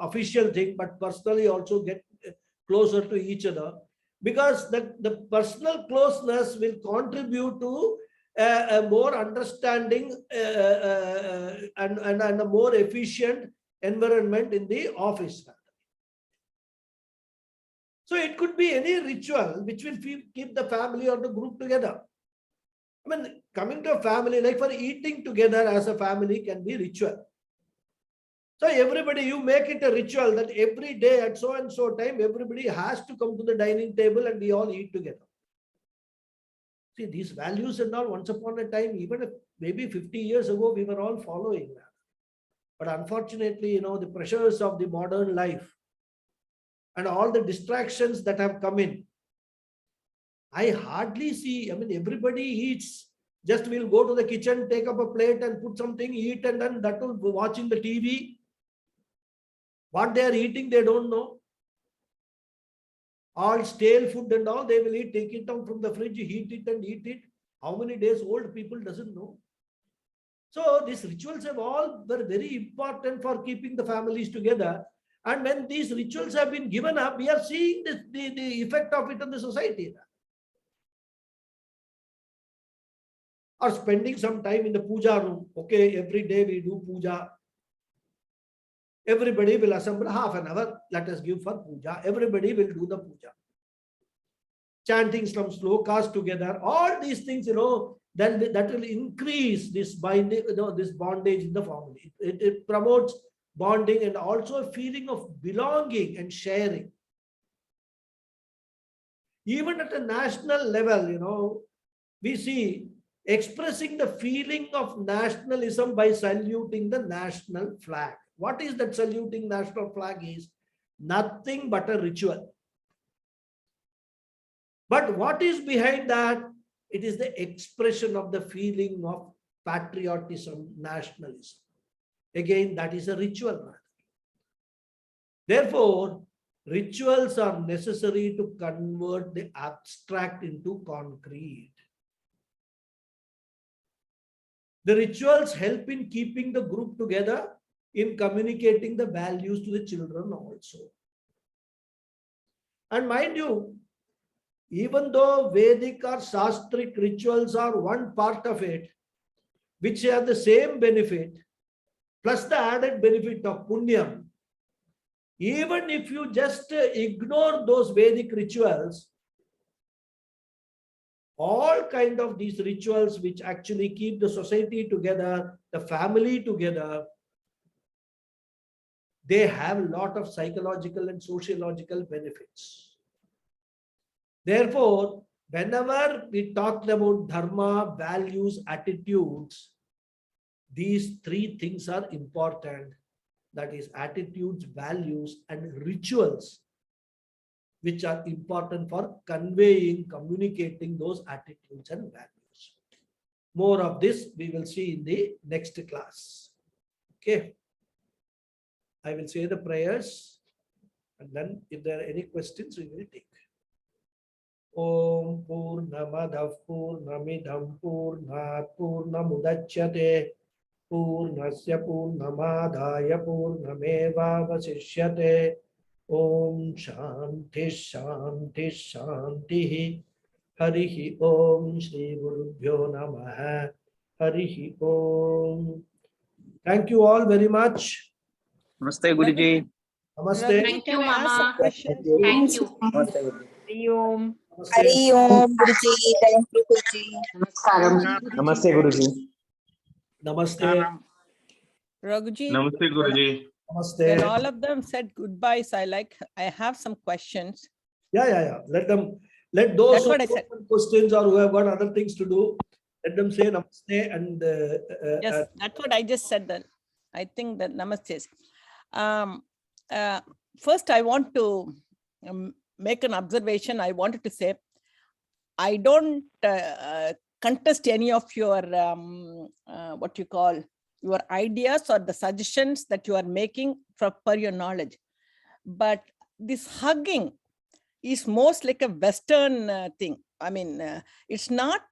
official thing, but personally also get closer to each other, because the personal closeness will contribute to a more understanding and a more efficient environment in the office. So it could be any ritual which will keep the family or the group together. I mean, coming to a family, like for eating together as a family can be ritual. So everybody, you make it a ritual that every day at so and so time, everybody has to come to the dining table and we all eat together. See, these values and all, once upon a time, even if maybe 50 years ago, we were all following that. But unfortunately, the pressures of the modern life and all the distractions that have come in, I hardly see, I mean, everybody eats, just will go to the kitchen, take up a plate and put something, eat, and then that will be watching the TV. What they are eating, they don't know. All stale food and all, they will eat, take it out from the fridge, heat it and eat it. How many days old people doesn't know. So these rituals have all were very important for keeping the families together. And when these rituals have been given up, we are seeing the effect of it on the society. Or spending some time in the puja room. Okay, every day we do puja. Everybody will assemble half an hour. Let us give for puja. Everybody will do the puja. Chanting some slokas together. All these things, then that will increase this binding, this bondage in the family. It promotes bonding and also a feeling of belonging and sharing. Even at a national level, we see expressing the feeling of nationalism by saluting the national flag. What is that saluting national flag is? Nothing but a ritual. But what is behind that? It is the expression of the feeling of patriotism, nationalism. Again, that is a ritual matter. Therefore, rituals are necessary to convert the abstract into concrete. The rituals help in keeping the group together, in communicating the values to the children also. And mind you, even though Vedic or Shastric rituals are one part of it, which have the same benefit, plus the added benefit of Punyam, even if you just ignore those Vedic rituals, all kind of these rituals which actually keep the society together, the family together, they have a lot of psychological and sociological benefits. Therefore, whenever we talk about dharma, values, attitudes, these three things are important. That is attitudes, values, and rituals, which are important for conveying, communicating those attitudes and values. More of this we will see in the next class. Okay. I will say the prayers, and then if there are any questions, we will take. Om Purnamadav Purnamidam Purnat Purnamudachyate Purnasya Purnamadaya Purnameva Vasishyate. Om Shanti Shanti Shanti. Harihi Om Shri Gurubhyo Namaha. Harihi Om. Thank you all very much. Namaste, Guruji. Namaste. Thank you, Mama. Thank you. Namaste, Guruji. Hari Om. Namaste. Hari Om, Guruji. Thank you, Guruji. Namaskaram. Namaste, Guruji. Namaste. Raghuji, Namaste, Guruji. when Namaste. all of them said goodbyes, I have some questions. Yeah. Let those That's who what I have said. questions or who have got other things to do, let them say namaste and Yes, that's what I just said. Then I think that namaste. First, I want to make an observation. I wanted to say, I don't contest any of your what you call your ideas or the suggestions that you are making per your knowledge, but this hugging is most like a Western thing. I mean, it's not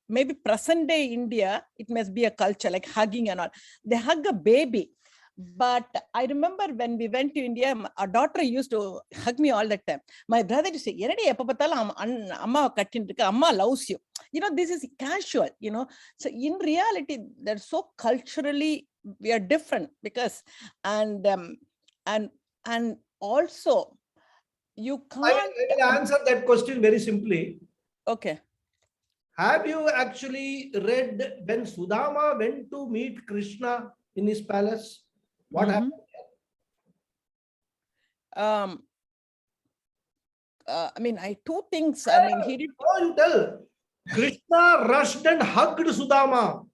maybe present day India. It must be a culture like hugging and all. They hug a baby. But I remember when we went to India, our daughter used to hug me all the time. My brother used to say, Amma loves you. This is casual, So in reality, they're so culturally, we are different because, and also you I can't. will answer that question very simply. Okay. Have you actually read when Sudama went to meet Krishna in his palace? What happened? I mean, two things. I mean, he did. Go and tell. Krishna rushed and hugged Sudama.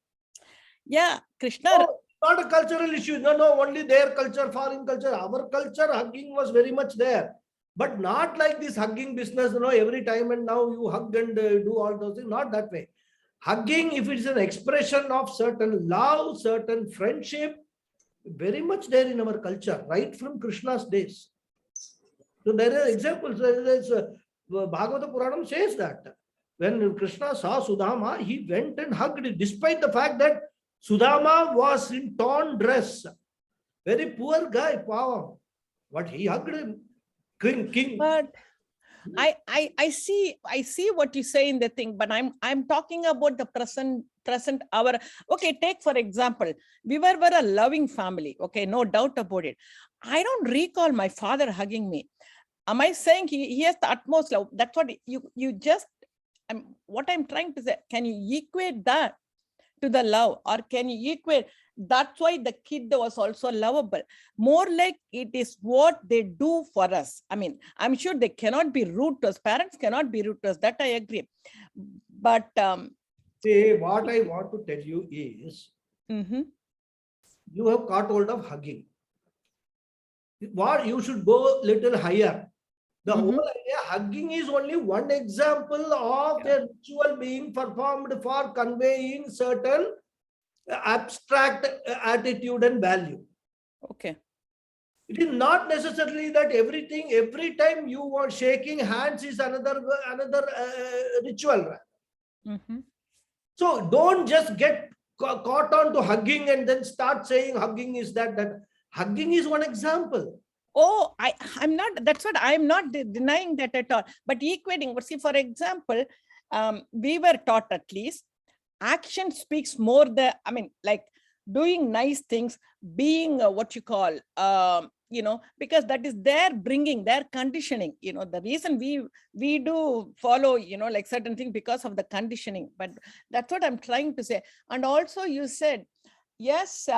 Yeah, Krishna. No, not a cultural issue. No, only their culture, foreign culture. Our culture, hugging was very much there. But not like this hugging business, every time and now you hug and do all those things. Not that way. Hugging, if it's an expression of certain love, certain friendship, very much there in our culture, right from Krishna's days. So there are examples. Bhagavata Puranam says that when Krishna saw Sudama, he went and hugged it, despite the fact that Sudama was in torn dress. Very poor guy, Pavam. But he hugged him. King. But I see what you say in the thing, but I'm talking about the present hour. Okay, take for example, we were a loving family. Okay, no doubt about it. I don't recall my father hugging me. Am I saying he has the utmost love? That's what you just. What I'm trying to say. Can you equate that to the love, or can you equate? That's why the kid was also lovable. More like it is what they do for us. I mean, I'm sure they cannot be rude to us. Parents cannot be rude to us. That I agree. But see, what I want to tell you is, you have caught hold of hugging. What you should go little higher. The whole idea, hugging is only one example of a ritual being performed for conveying certain abstract attitude and value. Okay. It is not necessarily that every time you are shaking hands is another ritual. So don't just get caught on to hugging and then start saying hugging is that. Hugging is one example. Oh, I'm not, that's what I'm not denying that at all. But equating, see, for example, we were taught at least, action speaks more like doing nice things, being what you call, because that is their bringing, their conditioning, the reason we do follow, like certain things because of the conditioning. But that's what I'm trying to say. And also you said, yes,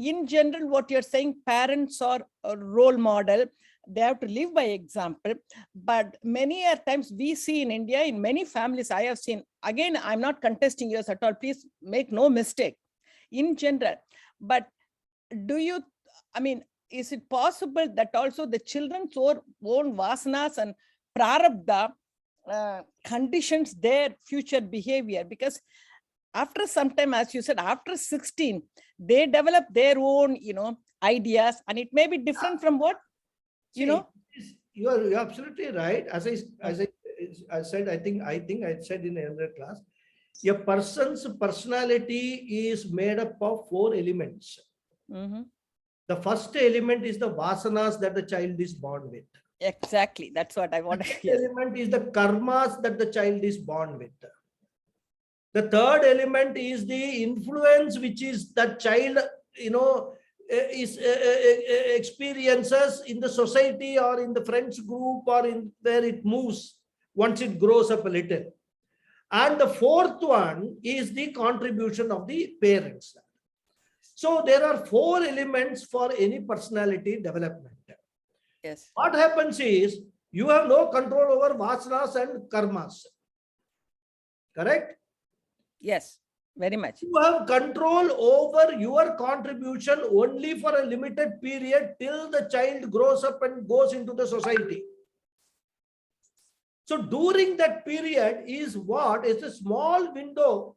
in general, what you're saying, parents are a role model. They have to live by example. But many times we see in India, in many families I have seen, again, I'm not contesting yours at all. Please make no mistake in general. But is it possible that also the children's own vasanas and prarabdha conditions their future behavior? Because after some time, as you said, after 16, they develop their own, ideas, and it may be different from what, You're absolutely right. As I said, I think I said in another class, a person's personality is made up of 4 elements. The first element is the vasanas that the child is born with. Exactly. That's what I want to hear. The second element is the karmas that the child is born with. The third element is the influence which is the child, experiences in the society or in the friends group or in where it moves once it grows up a little. And the fourth one is the contribution of the parents. So there are 4 elements for any personality development. Yes. What happens is you have no control over vasanas and karmas. Correct? Yes, very much. You have control over your contribution only for a limited period till the child grows up and goes into the society. So during that period is what is a small window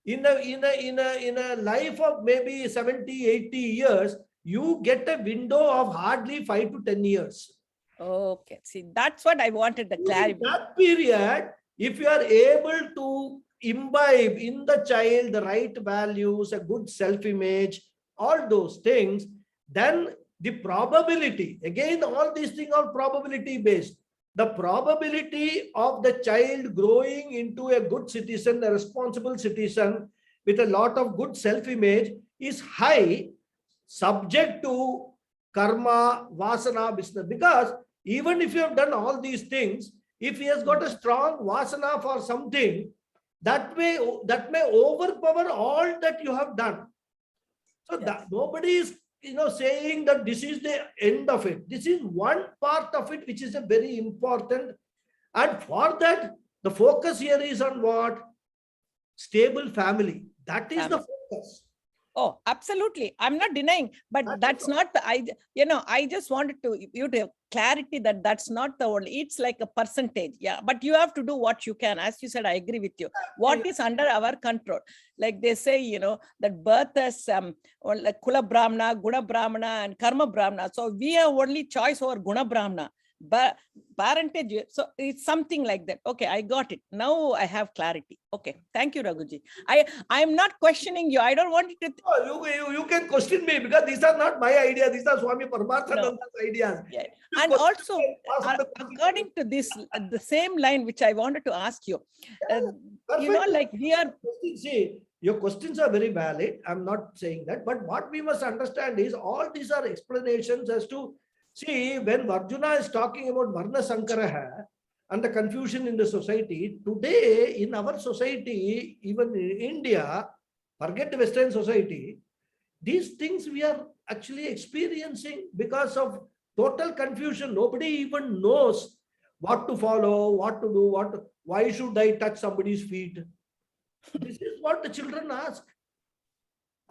in a life of maybe 70, 80 years. You get a window of hardly 5 to 10 years. Okay, see, that's what I wanted to clarify. In that period, if you are able to imbibe in the child the right values, a good self-image, all those things, then the probability, again, all these things are probability based. The probability of the child growing into a good citizen, a responsible citizen with a lot of good self-image is high, subject to karma, vasana, business. Because even if you have done all these things, if he has got a strong vasana for something, that may overpower all that you have done. So that nobody is saying that this is the end of it. This is one part of it, which is a very important. And for that, the focus here is on what? Stable family. That is the focus. Oh, absolutely. I'm not denying, but that's not, I just wanted you to have clarity that that's not the only, it's like a percentage. Yeah. But you have to do what you can. As you said, I agree with you. What is under our control? Like they say, that birth is like Kula Brahmana, Guna Brahmana, and Karma Brahmana. So we have only choice over Guna Brahmana. But parentage, so it's something like that. Okay, I got it. Now I have clarity. Okay, thank you, Raghuji. I am not questioning you. I don't want you to. You can question me because these are not my ideas. These are Swami Paramatmananda's ideas. Yeah. And also, according to this, the same line which I wanted to ask you, like we are. See, your questions are very valid. I'm not saying that, but what we must understand is all these are explanations as to. See, when Arjuna is talking about Varna Sankaraha and the confusion in the society, today in our society, even in India, forget the Western society, these things we are actually experiencing because of total confusion. Nobody even knows what to follow, what to do, why should I touch somebody's feet? This is what the children ask.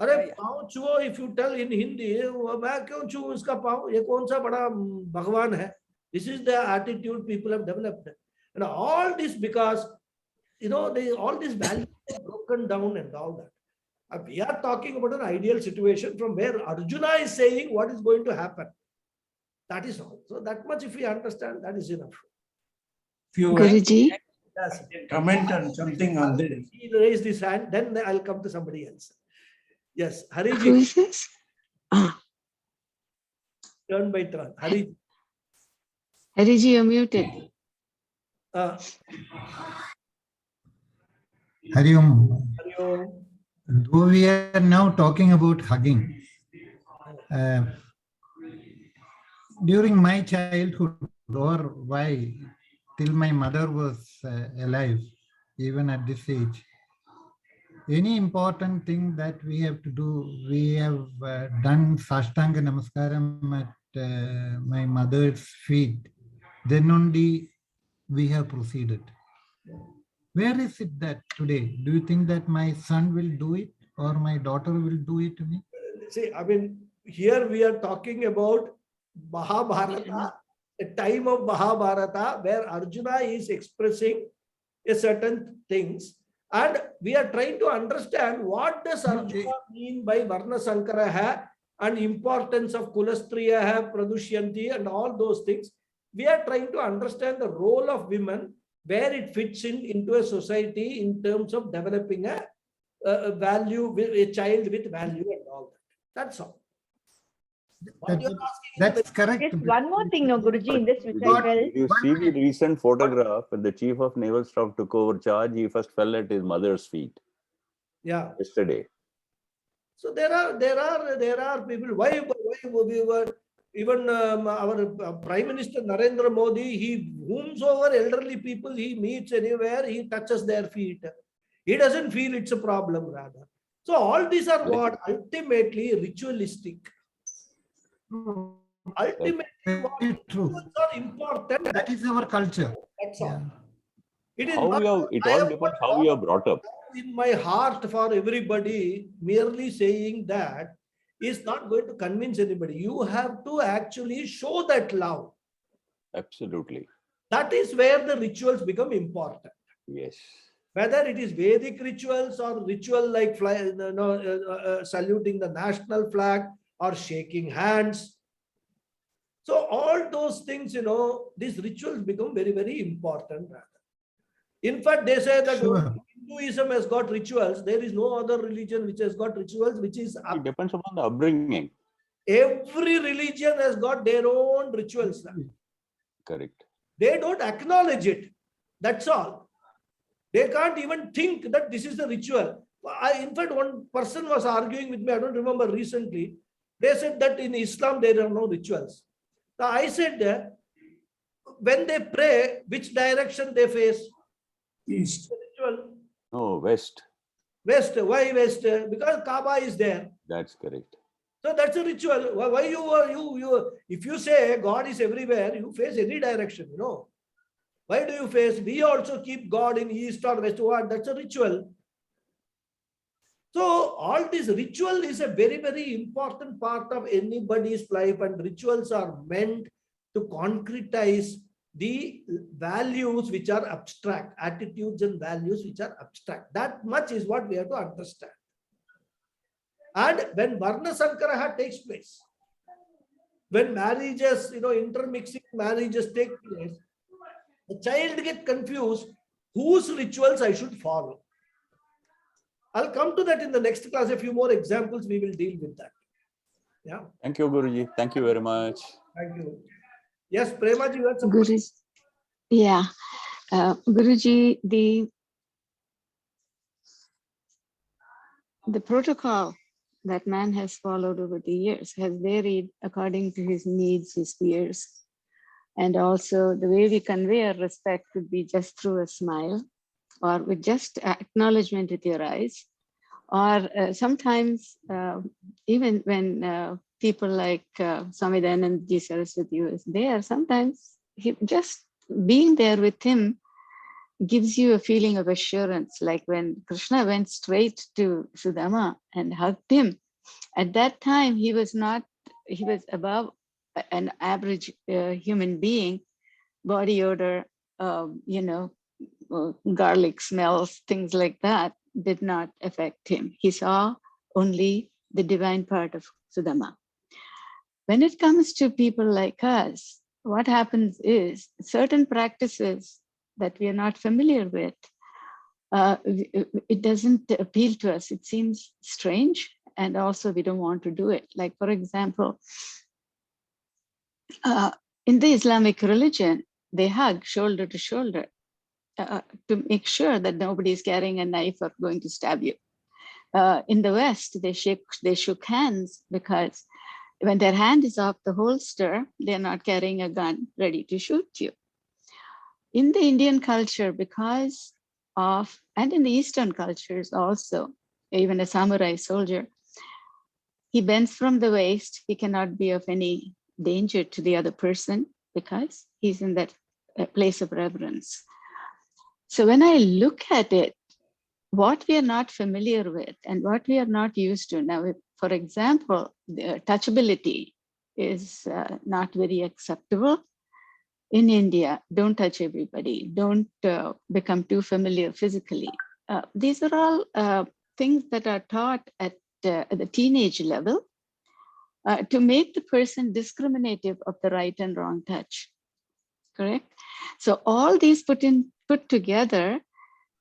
अरे पाँव छुओ, if you tell in Hindi, मैं क्यों छूऊं इसका पाँव? ये कौन सा बड़ा भगवान है? This is the attitude people have developed, and all this because all these values are broken down and all that. We are talking about an ideal situation from where Arjuna is saying what is going to happen. That is all. So that much, if we understand, that is enough. Guruji, Yes. Comment on something on this. He raised his hand, then I'll come to somebody else. Yes, who Hariji, is this? turn by turn. Hariji. Hariji, you're muted. Hari Om. Hari Om. Though we are now talking about hugging, during my childhood, or why, till my mother was alive, even at this age, any important thing that we have to do, we have done Sashtanga Namaskaram at my mother's feet. Then only we have proceeded. Where is it that today? Do you think that my son will do it or my daughter will do it to me? See, I mean, here we are talking about Mahabharata, a time of Mahabharata where Arjuna is expressing a certain things. And we are trying to understand what does Arjuna mean by Varna Sankaraha and importance of Kulastriyaha, Pradushyanti and all those things. We are trying to understand the role of women, where it fits into a society in terms of developing a value, a child with value and all that. That's all. That's correct. Just one more thing, no, Guruji, in this which I felt. You see the recent photograph when the chief of naval staff took over charge, he first fell at his mother's feet. Yeah. Yesterday. So there are people. Why we were even our Prime Minister Narendra Modi, whomsoever elderly people he meets anywhere, he touches their feet. He doesn't feel it's a problem rather. So all these are what ultimately ritualistic. Ultimately, what rituals are important. That is our culture. That's all. Yeah. It is It all depends how we are brought up. In my heart for everybody, merely saying that is not going to convince anybody. You have to actually show that love. Absolutely. That is where the rituals become important. Yes. Whether it is Vedic rituals or ritual like saluting the national flag or shaking hands. So all those things, these rituals become very, very important. In fact, they say that Hinduism has got rituals. There is no other religion which has got rituals, which is... It depends upon the upbringing. Every religion has got their own rituals. Correct. They don't acknowledge it. That's all. They can't even think that this is the ritual. In fact, one person was arguing with me, I don't remember recently. They said that in Islam, there are no rituals. Now, I said, when they pray, which direction they face? East. Ritual. No, West. West. Why West? Because Kaaba is there. That's correct. So that's a ritual. Why you if you say God is everywhere, you face any direction, you know. Why do you face? We also keep God in east or west. What? That's a ritual. So all this ritual is a very, very important part of anybody's life, and rituals are meant to concretize the values which are abstract, attitudes and values which are abstract. That much is what we have to understand. And when Varna Sankaraha takes place, when marriages, intermixing marriages take place, the child gets confused whose rituals I should follow. I'll come to that in the next class. A few more examples, we will deal with that. Yeah. Thank you, Guruji. Thank you very much. Thank you. Yes, Premaji, you had some Guruji, yeah. Guruji, the protocol that man has followed over the years has varied according to his needs, his fears. And also the way we convey our respect could be just through a smile or with just acknowledgement with your eyes. Or sometimes even when people like Swami Dayananda Saraswati was there, sometimes just being there with him gives you a feeling of assurance. Like when Krishna went straight to Sudama and hugged him, at that time he was above an average human being, body odor, garlic smells, things like that did not affect him. He saw only the divine part of Sudama. When it comes to people like us, what happens is certain practices that we are not familiar with, it doesn't appeal to us. It seems strange, and also we don't want to do it. Like, for example, in the Islamic religion, they hug shoulder to shoulder to make sure that nobody is carrying a knife or going to stab you. In the West, they shook hands because when their hand is off the holster, they're not carrying a gun ready to shoot you. In the Indian culture, because of, and in the Eastern cultures also, even a samurai soldier, he bends from the waist. He cannot be of any danger to the other person because he's in that place of reverence. So when I look at it, what we are not familiar with and what we are not used to now, for example, the touchability is not very acceptable. In India, don't touch everybody, don't become too familiar physically. These are all things that are taught at the teenage level to make the person discriminative of the right and wrong touch, correct? So all these put together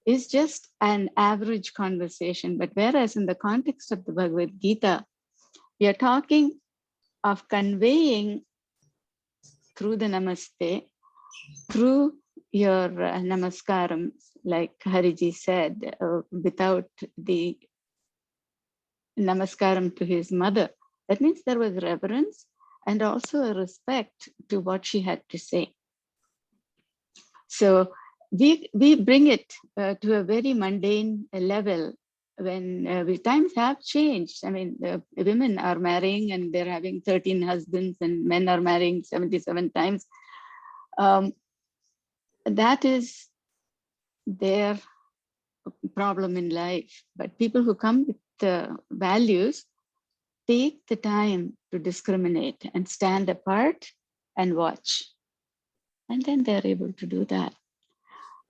is just an average conversation. But whereas in the context of the Bhagavad Gita, we are talking of conveying through the namaste, through your namaskaram, like Hariji said, without the namaskaram to his mother. That means there was reverence and also a respect to what she had to say. So we bring it to a very mundane level when times have changed. I mean, women are marrying and they're having 13 husbands and men are marrying 77 times. That is their problem in life. But people who come with values take the time to discriminate and stand apart and watch. And then they're able to do that.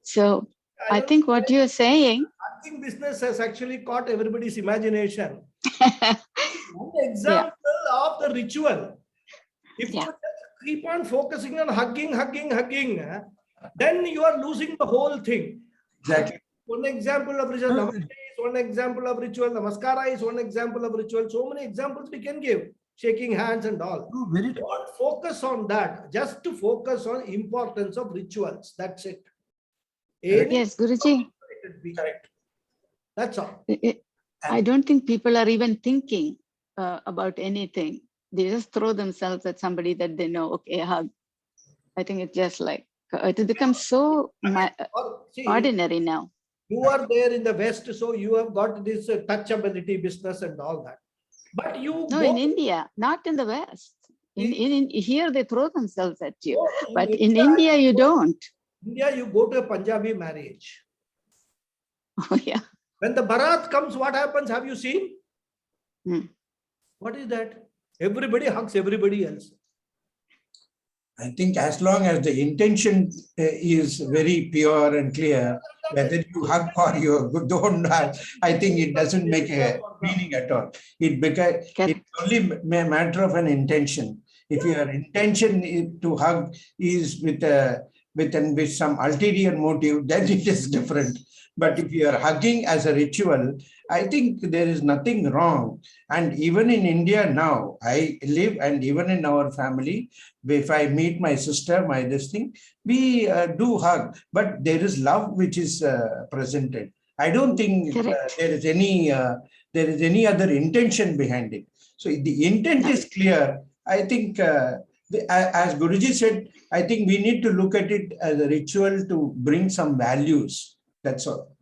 So I think what you're saying. Acting business has actually caught everybody's imagination. One example of the ritual. If you keep on focusing on hugging, then you are losing the whole thing. Exactly. One example of ritual, namaste is one example of ritual, namaskara is one example of ritual. So many examples we can give, shaking hands and all. Oh, very true. Don't focus on that, just to focus on importance of rituals. That's it. Yes, Guruji. Correct. That's all. I don't think people are even thinking about anything. They just throw themselves at somebody that they know, okay, hug. I think it's just like, it becomes so Or see, ordinary now. you are there in the West, so you have got this touchability business and all that. But you No, go in India, not in the West. In here, they throw themselves at you. go in But in India, you don't. India, you go to a Punjabi marriage. Oh, yeah. When the Bharat comes, what happens? Have you seen? Hmm. What is that? Everybody hugs everybody else. I think as long as the intention is very pure and clear, whether you hug or you don't hug, I think it doesn't make a meaning at all. It's only a matter of an intention. If your intention to hug is with some ulterior motive, then it is different. But if you are hugging as a ritual, I think there is nothing wrong. And even in India now, I live, and even in our family, if I meet my sister, we do hug, but there is love which is presented. I don't think there is any other intention behind it. So the intent is clear. I think, as Guruji said, I think we need to look at it as a ritual to bring some values. That's all.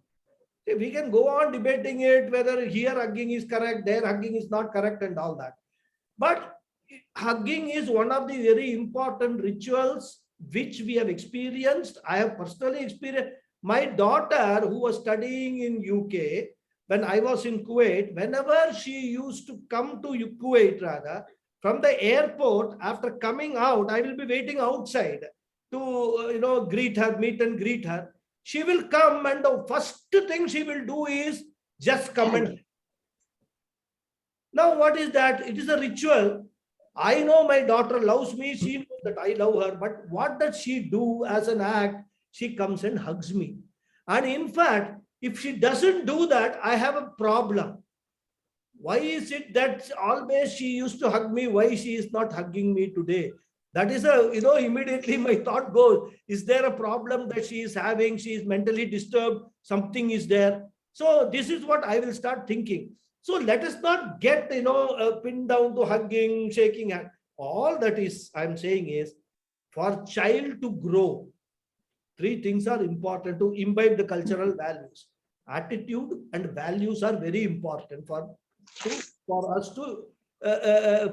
We can go on debating it, whether here hugging is correct, there hugging is not correct and all that. But hugging is one of the very important rituals which we have experienced. I have personally experienced. My daughter, who was studying in UK, when I was in Kuwait, whenever she used to come to Kuwait, rather, from the airport, after coming out, I will be waiting outside to greet her, meet and greet her. She will come, and the first thing she will do is just come and. Now, what is that? It is a ritual. I know my daughter loves me. She knows that I love her. But what does she do as an act? She comes and hugs me. And in fact, if she doesn't do that, I have a problem. Why is it that always she used to hug me? Why she is not hugging me today? That is immediately my thought goes, is there a problem that she is having? She is mentally disturbed. Something is there. So this is what I will start thinking. So let us not get, pinned down to hugging, shaking hand. All that is, I'm saying is, for child to grow, three things are important to imbibe the cultural values. Attitude and values are very important for us to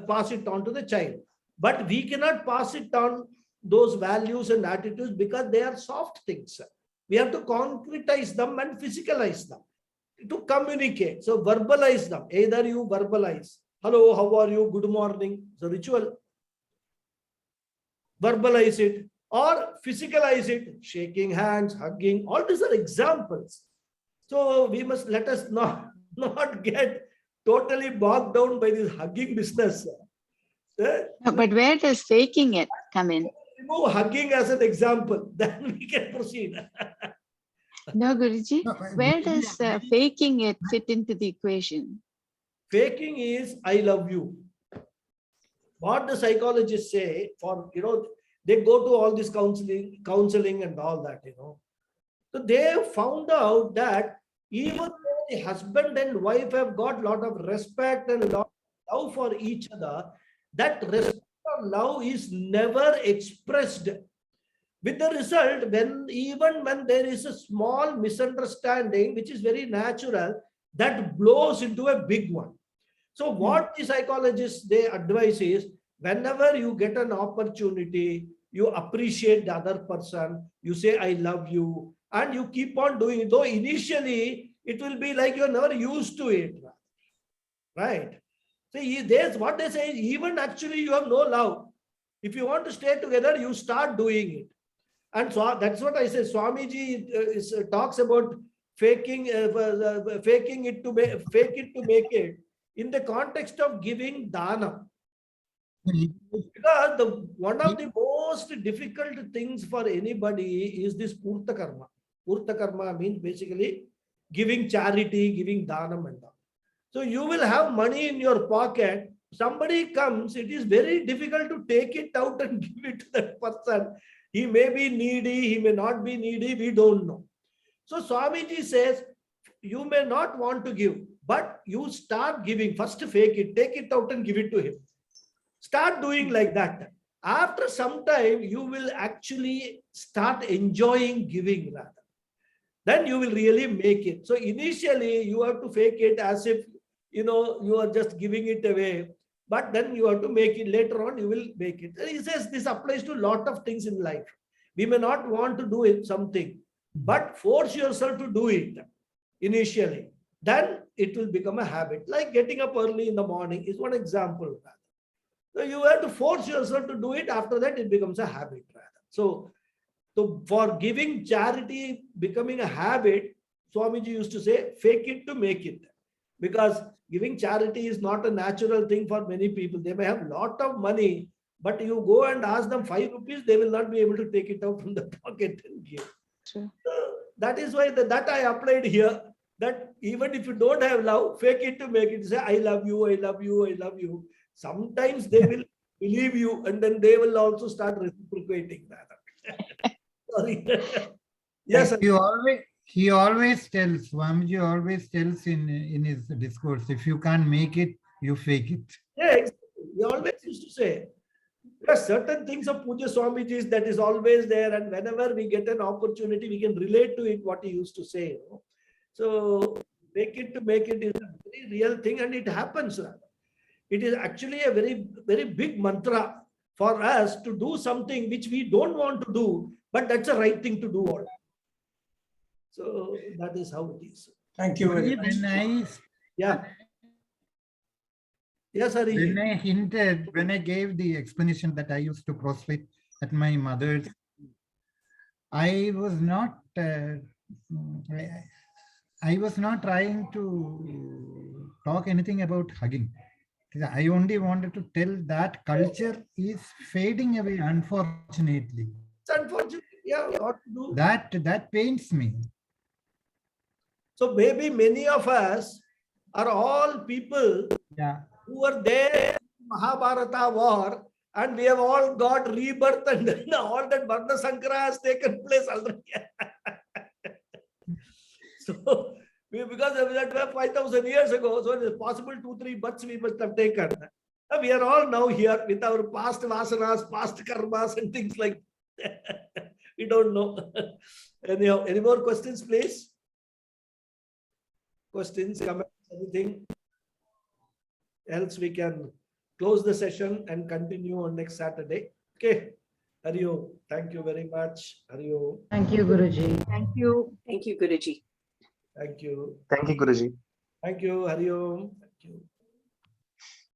pass it on to the child. But we cannot pass it on, those values and attitudes, because they are soft things. We have to concretize them and physicalize them to communicate. So verbalize them. Either you verbalize, hello, how are you, good morning, it's a ritual. Verbalize it or physicalize it, shaking hands, hugging, all these are examples. So we must let us not get totally bogged down by this hugging business. But where does faking it come in? Remove hugging as an example, then we can proceed. No, Guruji, where does faking it fit into the equation? Faking is, I love you. What the psychologists say, they go to all this counseling and all that, So they have found out that even though the husband and wife have got a lot of respect and a lot of love for each other, that respect or love is never expressed. With the result, even when there is a small misunderstanding, which is very natural, that blows into a big one. So what the psychologists, they advise is, whenever you get an opportunity, you appreciate the other person, you say, I love you, and you keep on doing it. Though initially, it will be like you're never used to it. Right? See, what they say is, even actually you have no love. If you want to stay together, you start doing it. And so that's what I say. Swamiji talks about faking it to make it in the context of giving dana. Because one of the most difficult things for anybody is this purta karma. Purta karma means basically giving charity, giving dhanam and all. So you will have money in your pocket. Somebody comes, it is very difficult to take it out and give it to that person. He may be needy, he may not be needy, we don't know. So Swamiji says, you may not want to give, but you start giving. First fake it, take it out and give it to him. Start doing like that. After some time, you will actually start enjoying giving rather. Then you will really make it. So initially you have to fake it as if, you are just giving it away. But then you have to make it later on, you will make it. He says this applies to a lot of things in life. We may not want to do it something, but force yourself to do it initially. Then it will become a habit. Like getting up early in the morning is one example. So you have to force yourself to do it. After that, it becomes a habit rather. So for giving charity becoming a habit, Swamiji used to say, fake it to make it. Because giving charity is not a natural thing for many people. They may have a lot of money, but you go and ask them 5 rupees, they will not be able to take it out from the pocket and give. True. That is why that I applied here. That even if you don't have love, fake it to make it. Say, I love you, I love you, I love you. Sometimes they will believe you, and then they will also start reciprocating that. Sorry. Yes. He always tells, Swamiji always tells in his discourse, if you can't make it, you fake it. Yeah, exactly. He always used to say, there are certain things of Puja Swamiji's that is always there, and whenever we get an opportunity, we can relate to it, what he used to say. So, make it to make it is a very real thing, and it happens. It is actually a very, very big mantra for us to do something which we don't want to do, but that's the right thing to do. So, that is how it is. Thank you very much. Yeah. Yes, Hari. When I gave the explanation that I used to prostrate at my mother's, I was not trying to talk anything about hugging. I only wanted to tell that culture is fading away, unfortunately. It's unfortunate. Yeah, what to do? That pains me. So maybe many of us are all people who were there in Mahabharata war, and we have all got rebirth, and all that Varna Sankara has taken place already. So, because of that 5,000 years ago, so it is possible 2-3 births we must have taken. We are all now here with our past vasanas, past karmas, and things like that. We don't know. Anyhow, any more questions, please? Questions, comments, anything? Else we can close the session and continue on next Saturday. Okay. Hariyo, thank you very much. Hariyo. Thank you, Guruji. Thank you. Thank you, Guruji. Thank you. Thank you, Guruji. Thank you. Hariyo. Thank you.